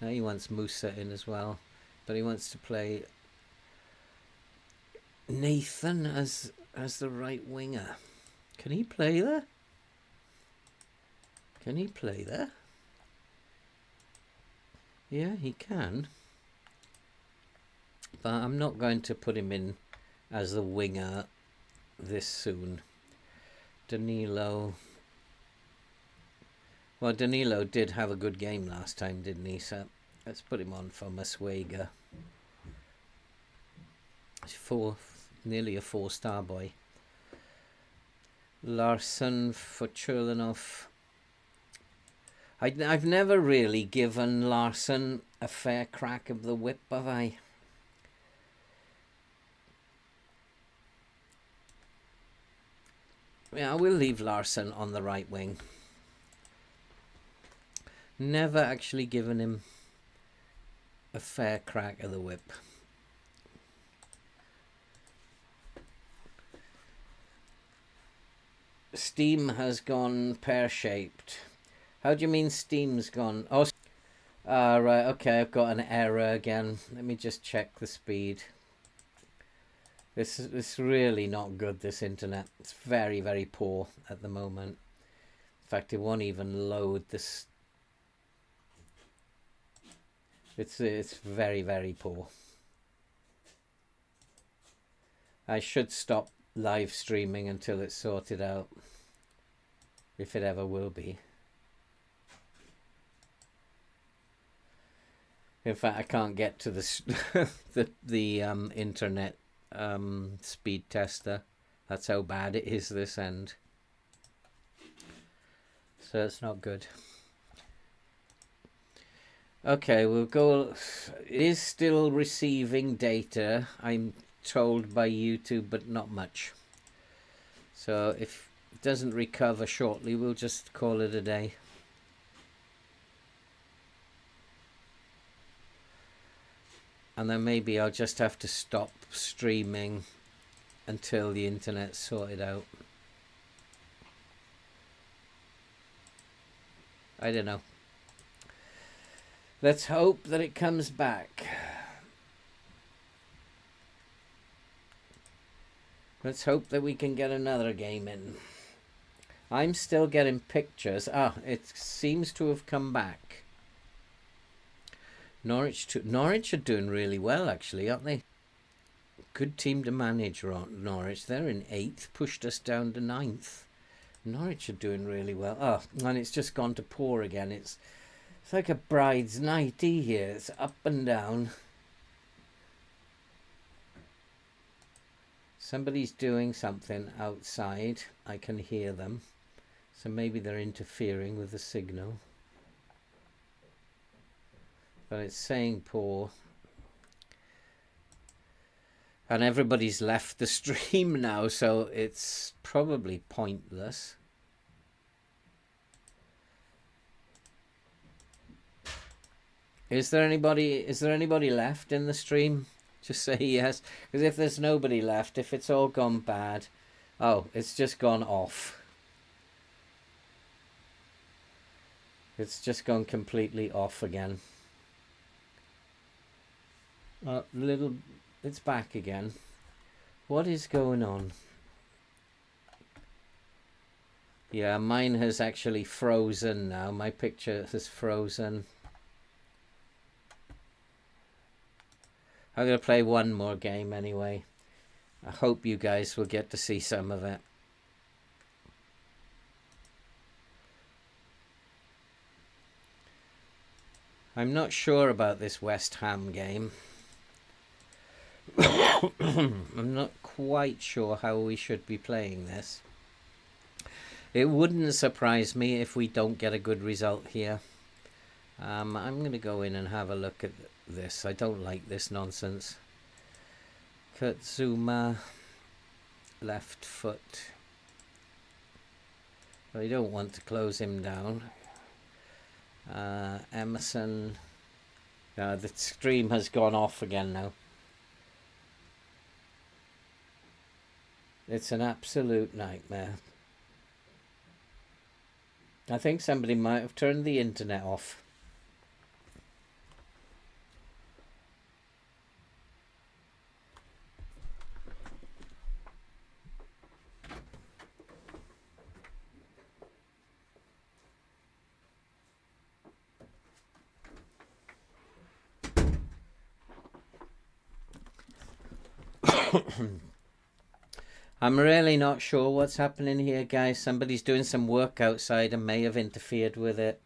Speaker 1: No, he wants Musa in as well, but he wants to play Nathan as the right winger. Can he play there? Can he play there? Yeah, he can. But I'm not going to put him in as the winger this soon. Danilo. Well, Danilo did have a good game last time, didn't he? So let's put him on for Maswega. Nearly a 4-star boy. Larsson for Churlinov. I've never really given Larsson a fair crack of the whip, have I? Yeah, we'll leave Larsson on the right wing. Never actually given him a fair crack of the whip. Steam has gone pear-shaped. How do you mean Steam's gone? Oh, right, okay, I've got an error again. Let me just check the speed. This is really not good, this internet. It's very, very poor at the moment. In fact, it won't even load this. It's very, very poor. I should stop live streaming until it's sorted out, if it ever will be. In fact, I can't get to the internet speed tester. That's how bad it is this end. So it's not good. Okay, we'll go. It is still receiving data, I'm told by YouTube, but not much. So if it doesn't recover shortly, we'll just call it a day. And then maybe I'll just have to stop streaming until the internet's sorted out. I don't know. Let's hope that it comes back. Let's hope that we can get another game in. I'm still getting pictures. Ah, it seems to have come back. Norwich are doing really well, actually, aren't they? Good team to manage, Norwich. They're in 8th, pushed us down to 9th. Norwich are doing really well. Oh, and it's just gone to poor again. It's like a bride's nightie here. It's up and down. Somebody's doing something outside. I can hear them. So maybe they're interfering with the signal. But it's saying poor. And everybody's left the stream now, so it's probably pointless. Is there anybody left in the stream? Just say yes. Because if there's nobody left, if it's all gone bad... Oh, it's just gone off. It's just gone completely off again. It's back again. What is going on? Yeah, mine has actually frozen now. My picture has frozen. I'm going to play one more game anyway. I hope you guys will get to see some of it. I'm not sure about this West Ham game. I'm not quite sure how we should be playing this. It wouldn't surprise me if we don't get a good result here. I'm going to go in and have a look at this. I don't like this nonsense. Kurt Zuma, left foot. I don't want to close him down. Emerson. The stream has gone off again now. It's an absolute nightmare. I think somebody might have turned the internet off. I'm really not sure what's happening here, guys. Somebody's doing some work outside and may have interfered with it.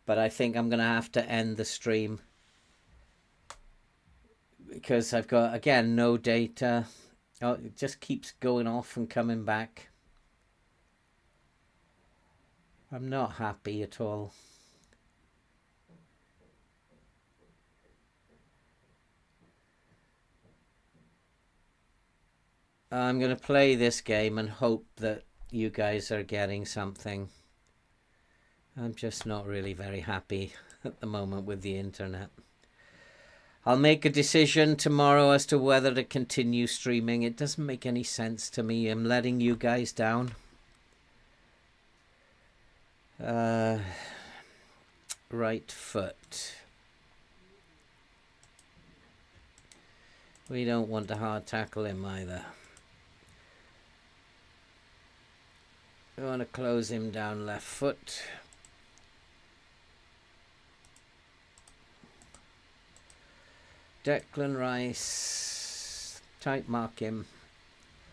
Speaker 1: But I think I'm going to have to end the stream. Because I've got, again, no data. Oh, it just keeps going off and coming back. I'm not happy at all. I'm going to play this game and hope that you guys are getting something. I'm just not really very happy at the moment with the internet. I'll make a decision tomorrow as to whether to continue streaming. It doesn't make any sense to me. I'm letting you guys down. Right foot. We don't want to hard tackle him either. We want to close him down left foot. Declan Rice, tight mark him,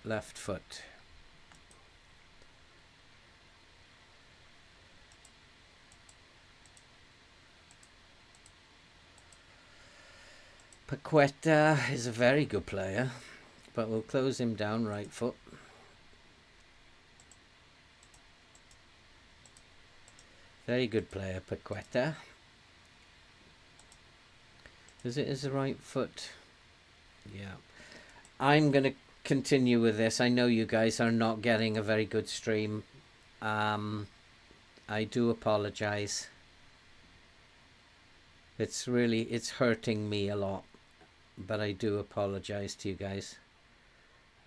Speaker 1: left foot. Paqueta is a very good player, but we'll close him down right foot. Very good player, Paqueta. Is it his right foot? Yeah. I'm going to continue with this. I know you guys are not getting a very good stream. I do apologize. It's hurting me a lot. But I do apologize to you guys.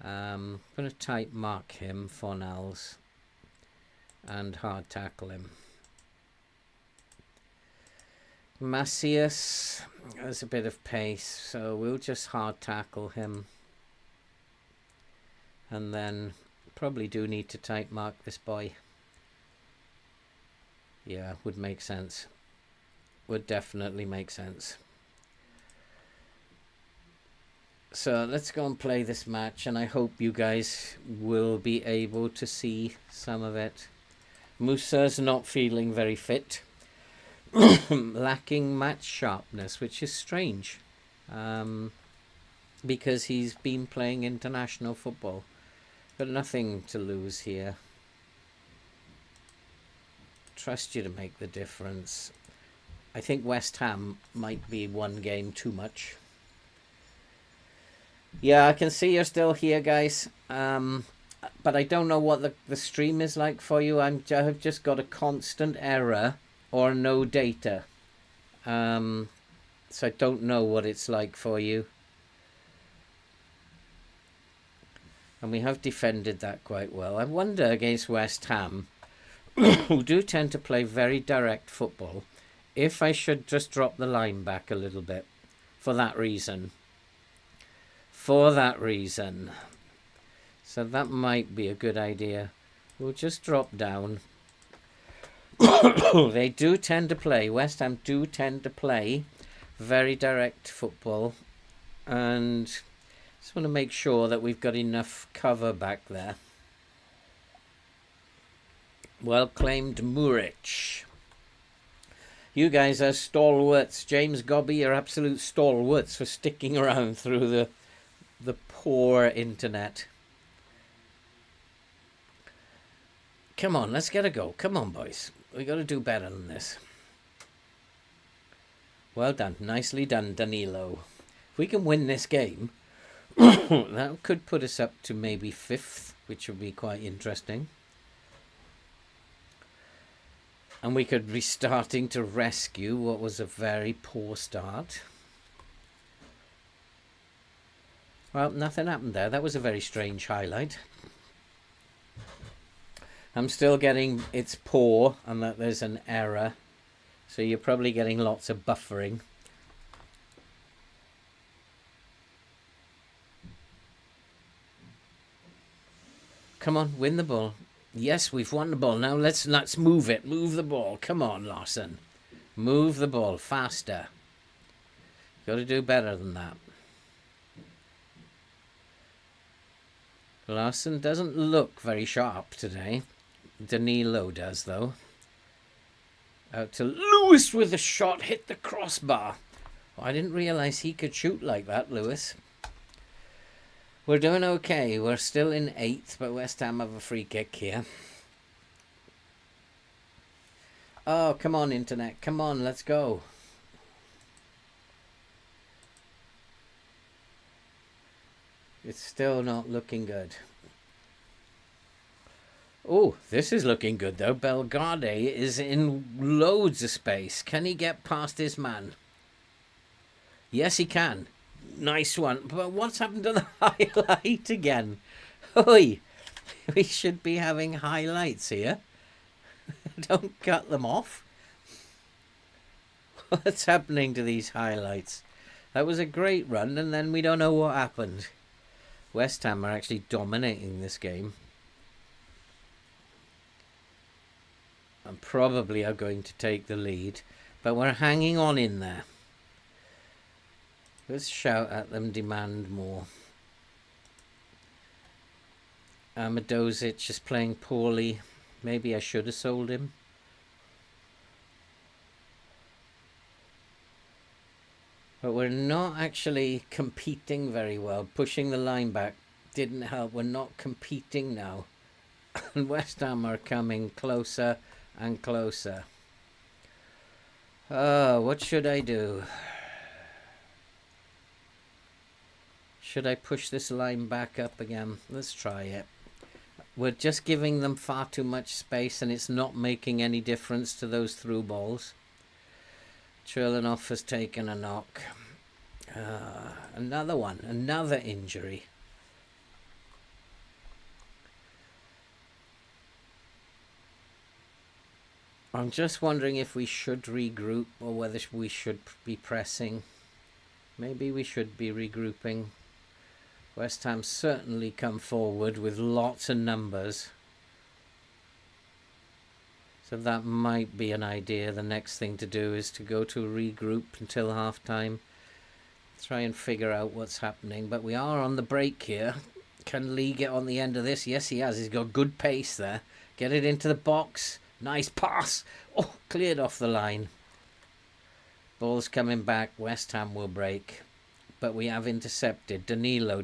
Speaker 1: I'm going to tight mark him, Fornals, and hard tackle him. Macias has a bit of pace, so we'll just hard tackle him. And then probably do need to tight mark this boy. Yeah, would make sense. Would definitely make sense. So let's go and play this match, and I hope you guys will be able to see some of it. Musa's not feeling very fit. Lacking match sharpness, which is strange, because he's been playing international football. But nothing to lose here. Trust you to make the difference. I think West Ham might be one game too much. Yeah, I can see you're still here, guys. But I don't know what the stream is like for you. I've just got a constant error or no data. So I don't know what it's like for you. And we have defended that quite well. I wonder against West Ham, who do tend to play very direct football, if I should just drop the line back a little bit for that reason. For that reason. So that might be a good idea. We'll just drop down. They do tend to play, West Ham do tend to play very direct football. And just want to make sure that we've got enough cover back there. Well claimed, Muric. You guys are stalwarts. James Gobby are absolute stalwarts for sticking around through the poor internet. Come on, let's get a go. Come on, boys. We got to do better than this. Well done. Nicely done, Danilo. If we can win this game, that could put us up to maybe 5th, which would be quite interesting. And we could be starting to rescue what was a very poor start. Well, nothing happened there. That was a very strange highlight. I'm still getting it's poor and that there's an error. So you're probably getting lots of buffering. Come on, win the ball. Yes, we've won the ball. Now let's move it. Move the ball. Come on, Larson. Move the ball faster. Got to do better than that. Larson doesn't look very sharp today. Danilo does, though. Out to Lewis with a shot, hit the crossbar. Oh, I didn't realise he could shoot like that, Lewis. We're doing okay. We're still in 8th, but West Ham have a free kick here. Oh, come on, internet. Come on, let's go. It's still not looking good. Oh, this is looking good, though. Belgrade is in loads of space. Can he get past his man? Yes, he can. Nice one. But what's happened to the highlight again? Oi, we should be having highlights here. Don't cut them off. What's happening to these highlights? That was a great run, and then we don't know what happened. West Ham are actually dominating this game. And probably are going to take the lead. But we're hanging on in there. Let's shout at them, demand more. Amadozic is playing poorly. Maybe I should have sold him. But we're not actually competing very well. Pushing the line back didn't help. We're not competing now. And West Ham are coming closer and closer. Oh, what should I do? Should I push this line back up again? Let's try it. We're just giving them far too much space, and it's not making any difference to those through balls. Cherlanov has taken a knock. Another one. Another injury. I'm just wondering if we should regroup or whether we should be pressing. Maybe we should be regrouping. West Ham certainly come forward with lots of numbers. So that might be an idea. The next thing to do is to go to regroup until half-time. Try and figure out what's happening. But we are on the break here. Can Lee get on the end of this? Yes, he has. He's got good pace there. Get it into the box. Nice pass. Oh, cleared off the line. Ball's coming back. West Ham will break. But we have intercepted. Danilo,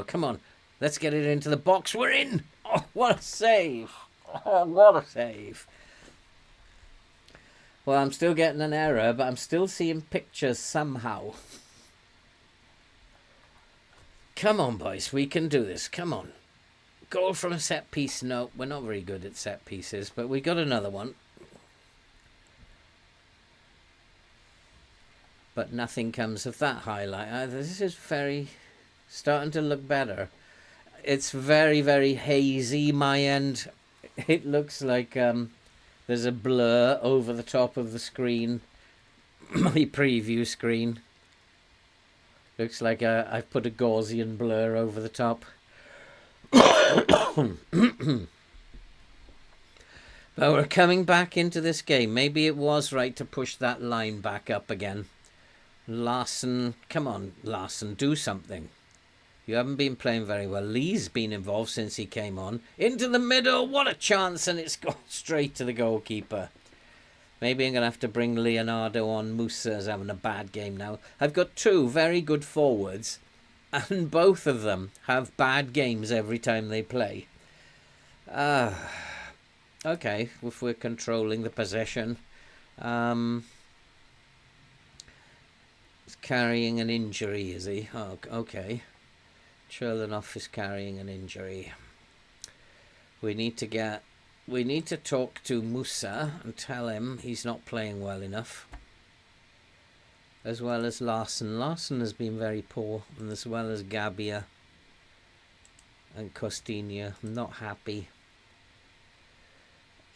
Speaker 1: come on. Let's get it into the box. We're in. Oh, what a save. Oh, what a save. Well, I'm still getting an error, but I'm still seeing pictures somehow. Come on, boys. We can do this. Come on. Goal from a set piece. No, we're not very good at set pieces, but we got another one. But nothing comes of that highlight. This is starting to look better. It's very, very hazy, my end. It looks like there's a blur over the top of the screen. My preview screen. Looks like I've put a Gaussian blur over the top. But we're coming back into this game. Maybe it was right to push that line back up again. Larson, come on, Larson, do something. You haven't been playing very well. Lee's been involved since he came on. Into the middle, what a chance, and it's gone straight to the goalkeeper. Maybe I'm going to have to bring Leonardo on. Musa's having a bad game now. I've got two very good forwards, and both of them have bad games every time they play. Okay, if we're controlling the possession. He's carrying an injury, is he? Oh, okay. Cherlanov is carrying an injury. We need to talk to Musa and tell him he's not playing well enough. As well as Larson. Larson has been very poor, and as well as Gabia and Costinha. I'm not happy.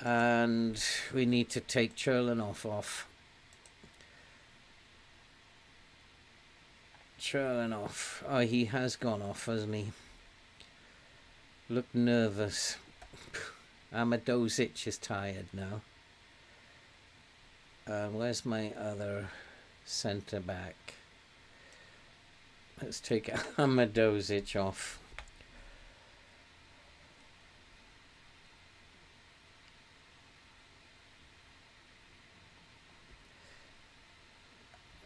Speaker 1: And we need to take Cherlanov off. Cherlanov. Oh, he has gone off, hasn't he? Look nervous. Amadozic is tired now. Where's my other centre back? Let's take Amadozic off.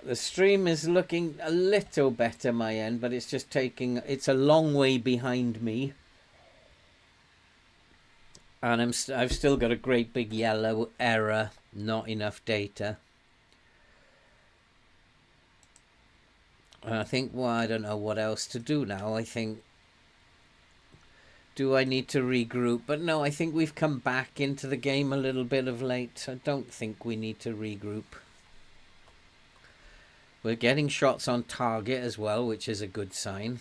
Speaker 1: The stream is looking a little better my end, but it's just it's a long way behind me. And I've still got a great big yellow error, not enough data. And I think, well, I don't know what else to do now. I think, do I need to regroup? But no, I think we've come back into the game a little bit of late. I don't think we need to regroup. We're getting shots on target as well, which is a good sign.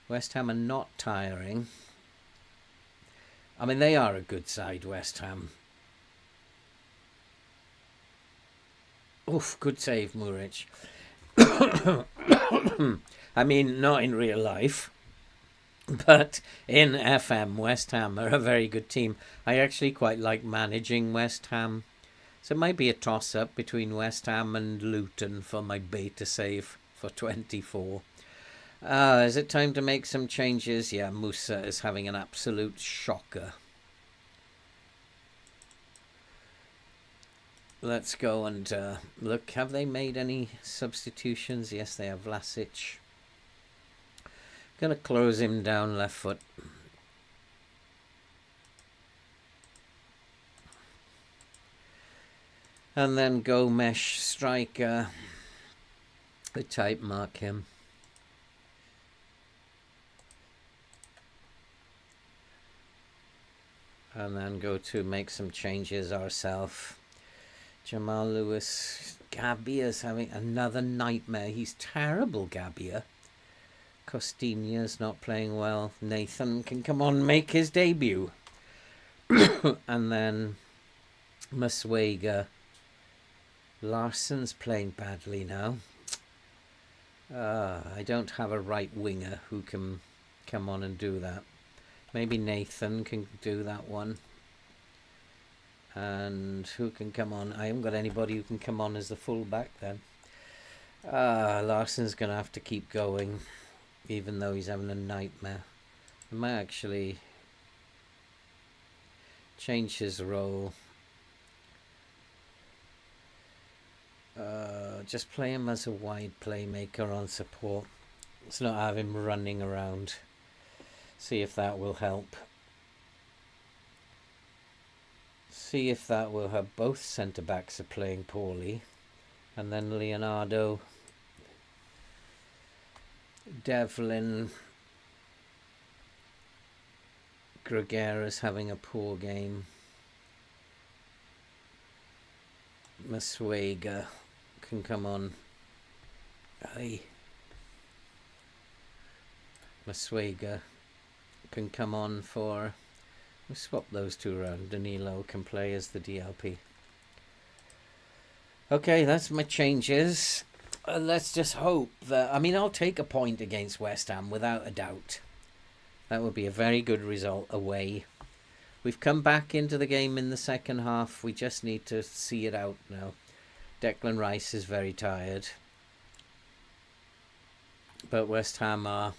Speaker 1: West Ham are not tiring. I mean, they are a good side, West Ham. Oof, good save, Muric. I mean, not in real life, but in FM, West Ham are a very good team. I actually quite like managing West Ham. So it might be a toss-up between West Ham and Luton for my beta save for 24. Is it time to make some changes? Yeah, Musa is having an absolute shocker. Let's go and look. Have they made any substitutions? Yes, they have. Vlasic. Gonna close him down left foot. And then go mesh striker. The type mark him. And then go to make some changes ourselves. Jamal Lewis. Gabia's having another nightmare. He's terrible, Gabia. Costinha's not playing well. Nathan can come on and make his debut. And then Muswega. Larsson's playing badly now. I don't have a right winger who can come on and do that. Maybe Nathan can do that one. And who can come on? I haven't got anybody who can come on as the fullback then. Larsson's going to have to keep going, even though he's having a nightmare. I might actually change his role. Just play him as a wide playmaker on support. Let's not have him running around. See if that will help. See if that will help. Both centre-backs are playing poorly. And then Leonardo. Devlin. Gregera's having a poor game. Muswega can come on. Hey. Muswega can come on for... We'll swap those two around. Danilo can play as the DLP. Okay, that's my changes. Let's just hope that... I mean, I'll take a point against West Ham without a doubt. That would be a very good result away. We've come back into the game in the second half. We just need to see it out now. Declan Rice is very tired. But West Ham are...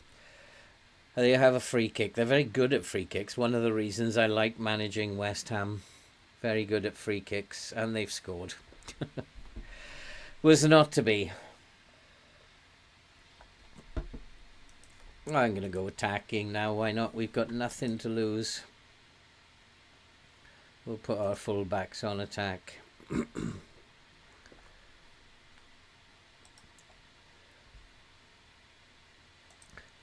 Speaker 1: They have a free kick. They're very good at free kicks. One of the reasons I like managing West Ham. Very good at free kicks. And they've scored. Was not to be. I'm going to go attacking now. Why not? We've got nothing to lose. We'll put our full-backs on attack.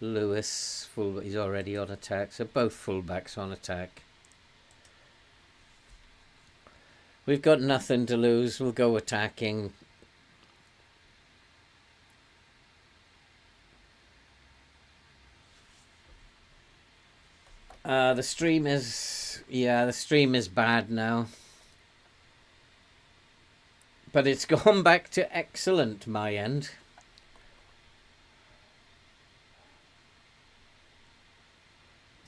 Speaker 1: Lewis, he's already on attack, so both full-backs on attack. We've got nothing to lose. We'll go attacking. The stream is... Yeah, the stream is bad now. But it's gone back to excellent, my end.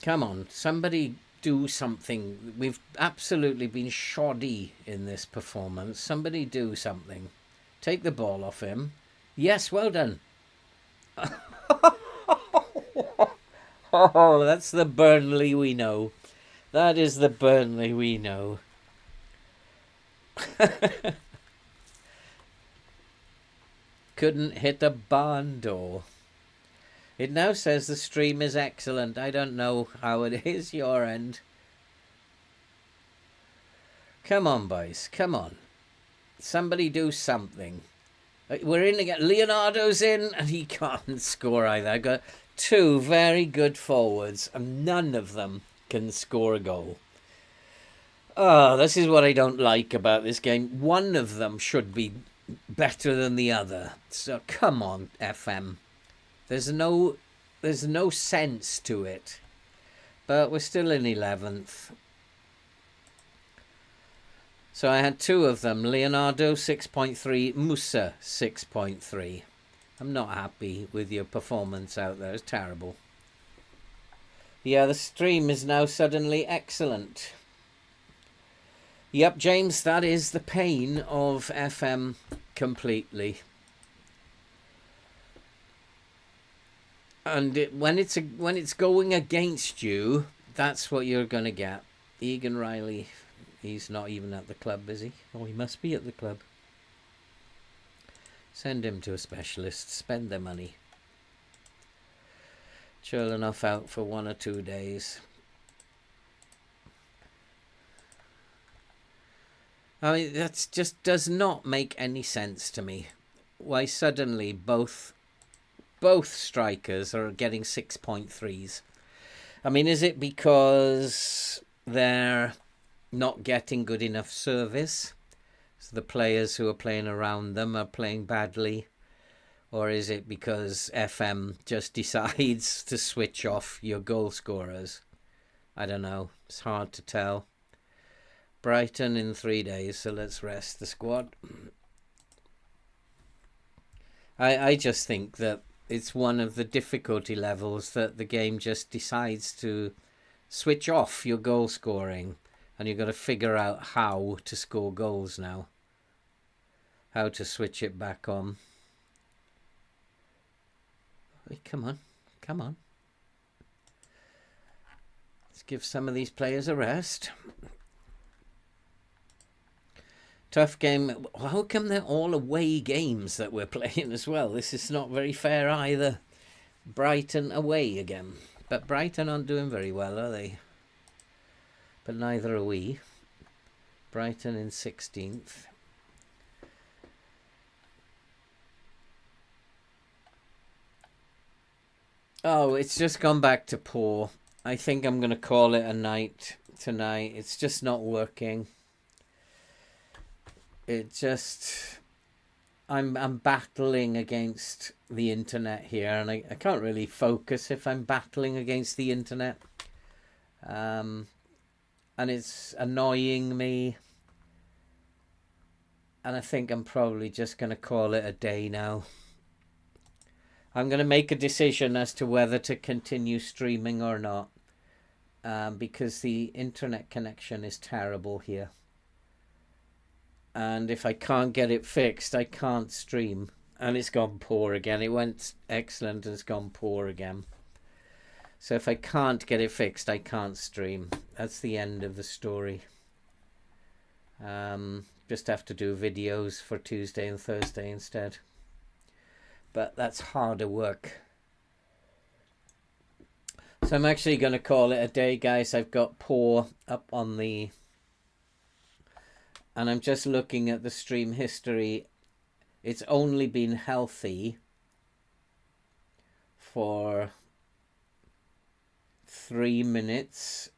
Speaker 1: Come on, somebody do something. We've absolutely been shoddy in this performance. Somebody do something. Take the ball off him. Yes, well done. Oh, that's the Burnley we know. That is the Burnley we know. couldn't hit a barn door. It now says the stream is excellent. I don't know how it is your end. Come on, boys. Come on. Somebody do something. We're in again. Leonardo's in, and he can't score either. I got two very good forwards, and none of them can score a goal. Oh, this is what I don't like about this game. One of them should be better than the other. So come on, FM. There's no sense to it. But we're still in 11th. So I had two of them. Leonardo 6.3, Musa 6.3. I'm not happy with your performance out there. It's terrible. Yeah, the stream is now suddenly excellent. Yep, James, that is the pain of FM completely. And when it's going against you, that's what you're going to get. Egan Riley, he's not even at the club, is he? Oh, he must be at the club. Send him to a specialist. Spend their money. Cherlanoff out for 1 or 2 days. I mean, that just does not make any sense to me. Why suddenly both strikers are getting 6.3s? I mean, is it because they're not getting good enough service? So the players who are playing around them are playing badly? Or is it because FM just decides to switch off your goal scorers? I don't know. It's hard to tell. Brighton in 3 days, so let's rest the squad. I just think that it's one of the difficulty levels that the game just decides to switch off your goal scoring, and you've got to figure out how to score goals now. How to switch it back on. Hey, come on. Come on. Let's give some of these players a rest. Tough game. How come they're all away games that we're playing as well? This is not very fair either. Brighton away again. But Brighton aren't doing very well, are they? But neither are we. Brighton in 16th. Oh, it's just gone back to poor. I think I'm going to call it a night tonight. It's just not working. It just... I'm battling against the internet here, and I can't really focus if I'm battling against the internet. And it's annoying me. And I think I'm probably just going to call it a day now. I'm going to make a decision as to whether to continue streaming or not. Because the internet connection is terrible here. And if I can't get it fixed, I can't stream. And it's gone poor again. It went excellent and it's gone poor again. So if I can't get it fixed, I can't stream. That's the end of the story. Just have to do videos for Tuesday and Thursday instead. But that's harder work. So I'm actually going to call it a day, guys. I've got poor up on the... And I'm just looking at the stream history. It's only been healthy for 3 minutes.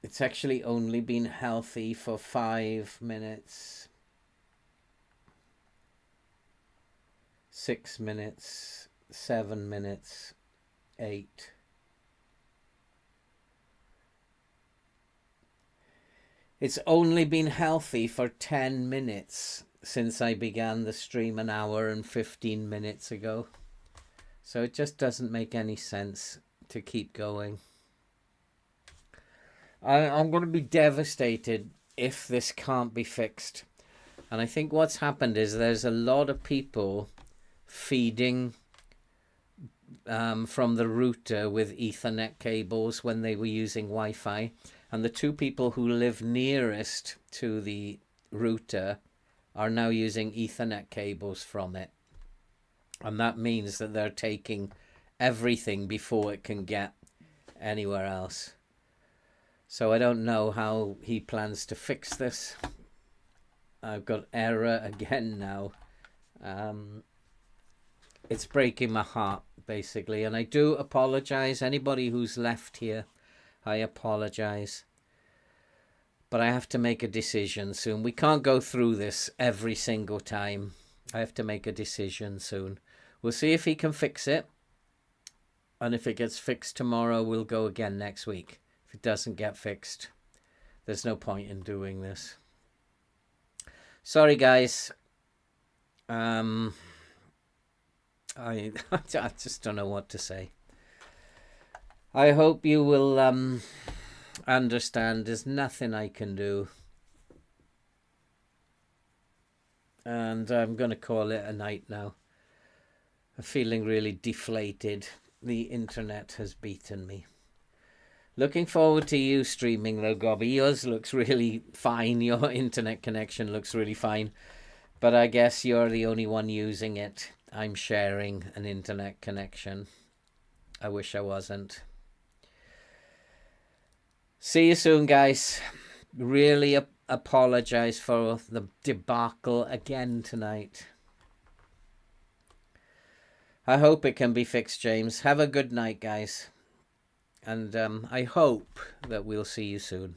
Speaker 1: It's actually only been healthy for 5 minutes. 6 minutes. 7 minutes. 8. It's only been healthy for 10 minutes since I began the stream an hour and 15 minutes ago. So it just doesn't make any sense to keep going. I'm going to be devastated if this can't be fixed. And I think what's happened is there's a lot of people feeding from the router with Ethernet cables when they were using Wi-Fi. And the two people who live nearest to the router are now using Ethernet cables from it. And that means that they're taking everything before it can get anywhere else. So I don't know how he plans to fix this. I've got error again now. It's breaking my heart, basically. And I do apologize. Anybody who's left here, I apologize. But I have to make a decision soon. We can't go through this every single time. I have to make a decision soon. We'll see if he can fix it. And if it gets fixed tomorrow, we'll go again next week. If it doesn't get fixed, there's no point in doing this. Sorry, guys. I just don't know what to say. I hope you will understand. There's nothing I can do. And I'm going to call it a night now. I'm feeling really deflated. The internet has beaten me. Looking forward to you streaming though, Gobby. Yours looks really fine. Your internet connection looks really fine. But I guess you're the only one using it. I'm sharing an internet connection. I wish I wasn't. See you soon, guys. Really apologize for the debacle again tonight. I hope it can be fixed, James. Have a good night, guys. And I hope that we'll see you soon.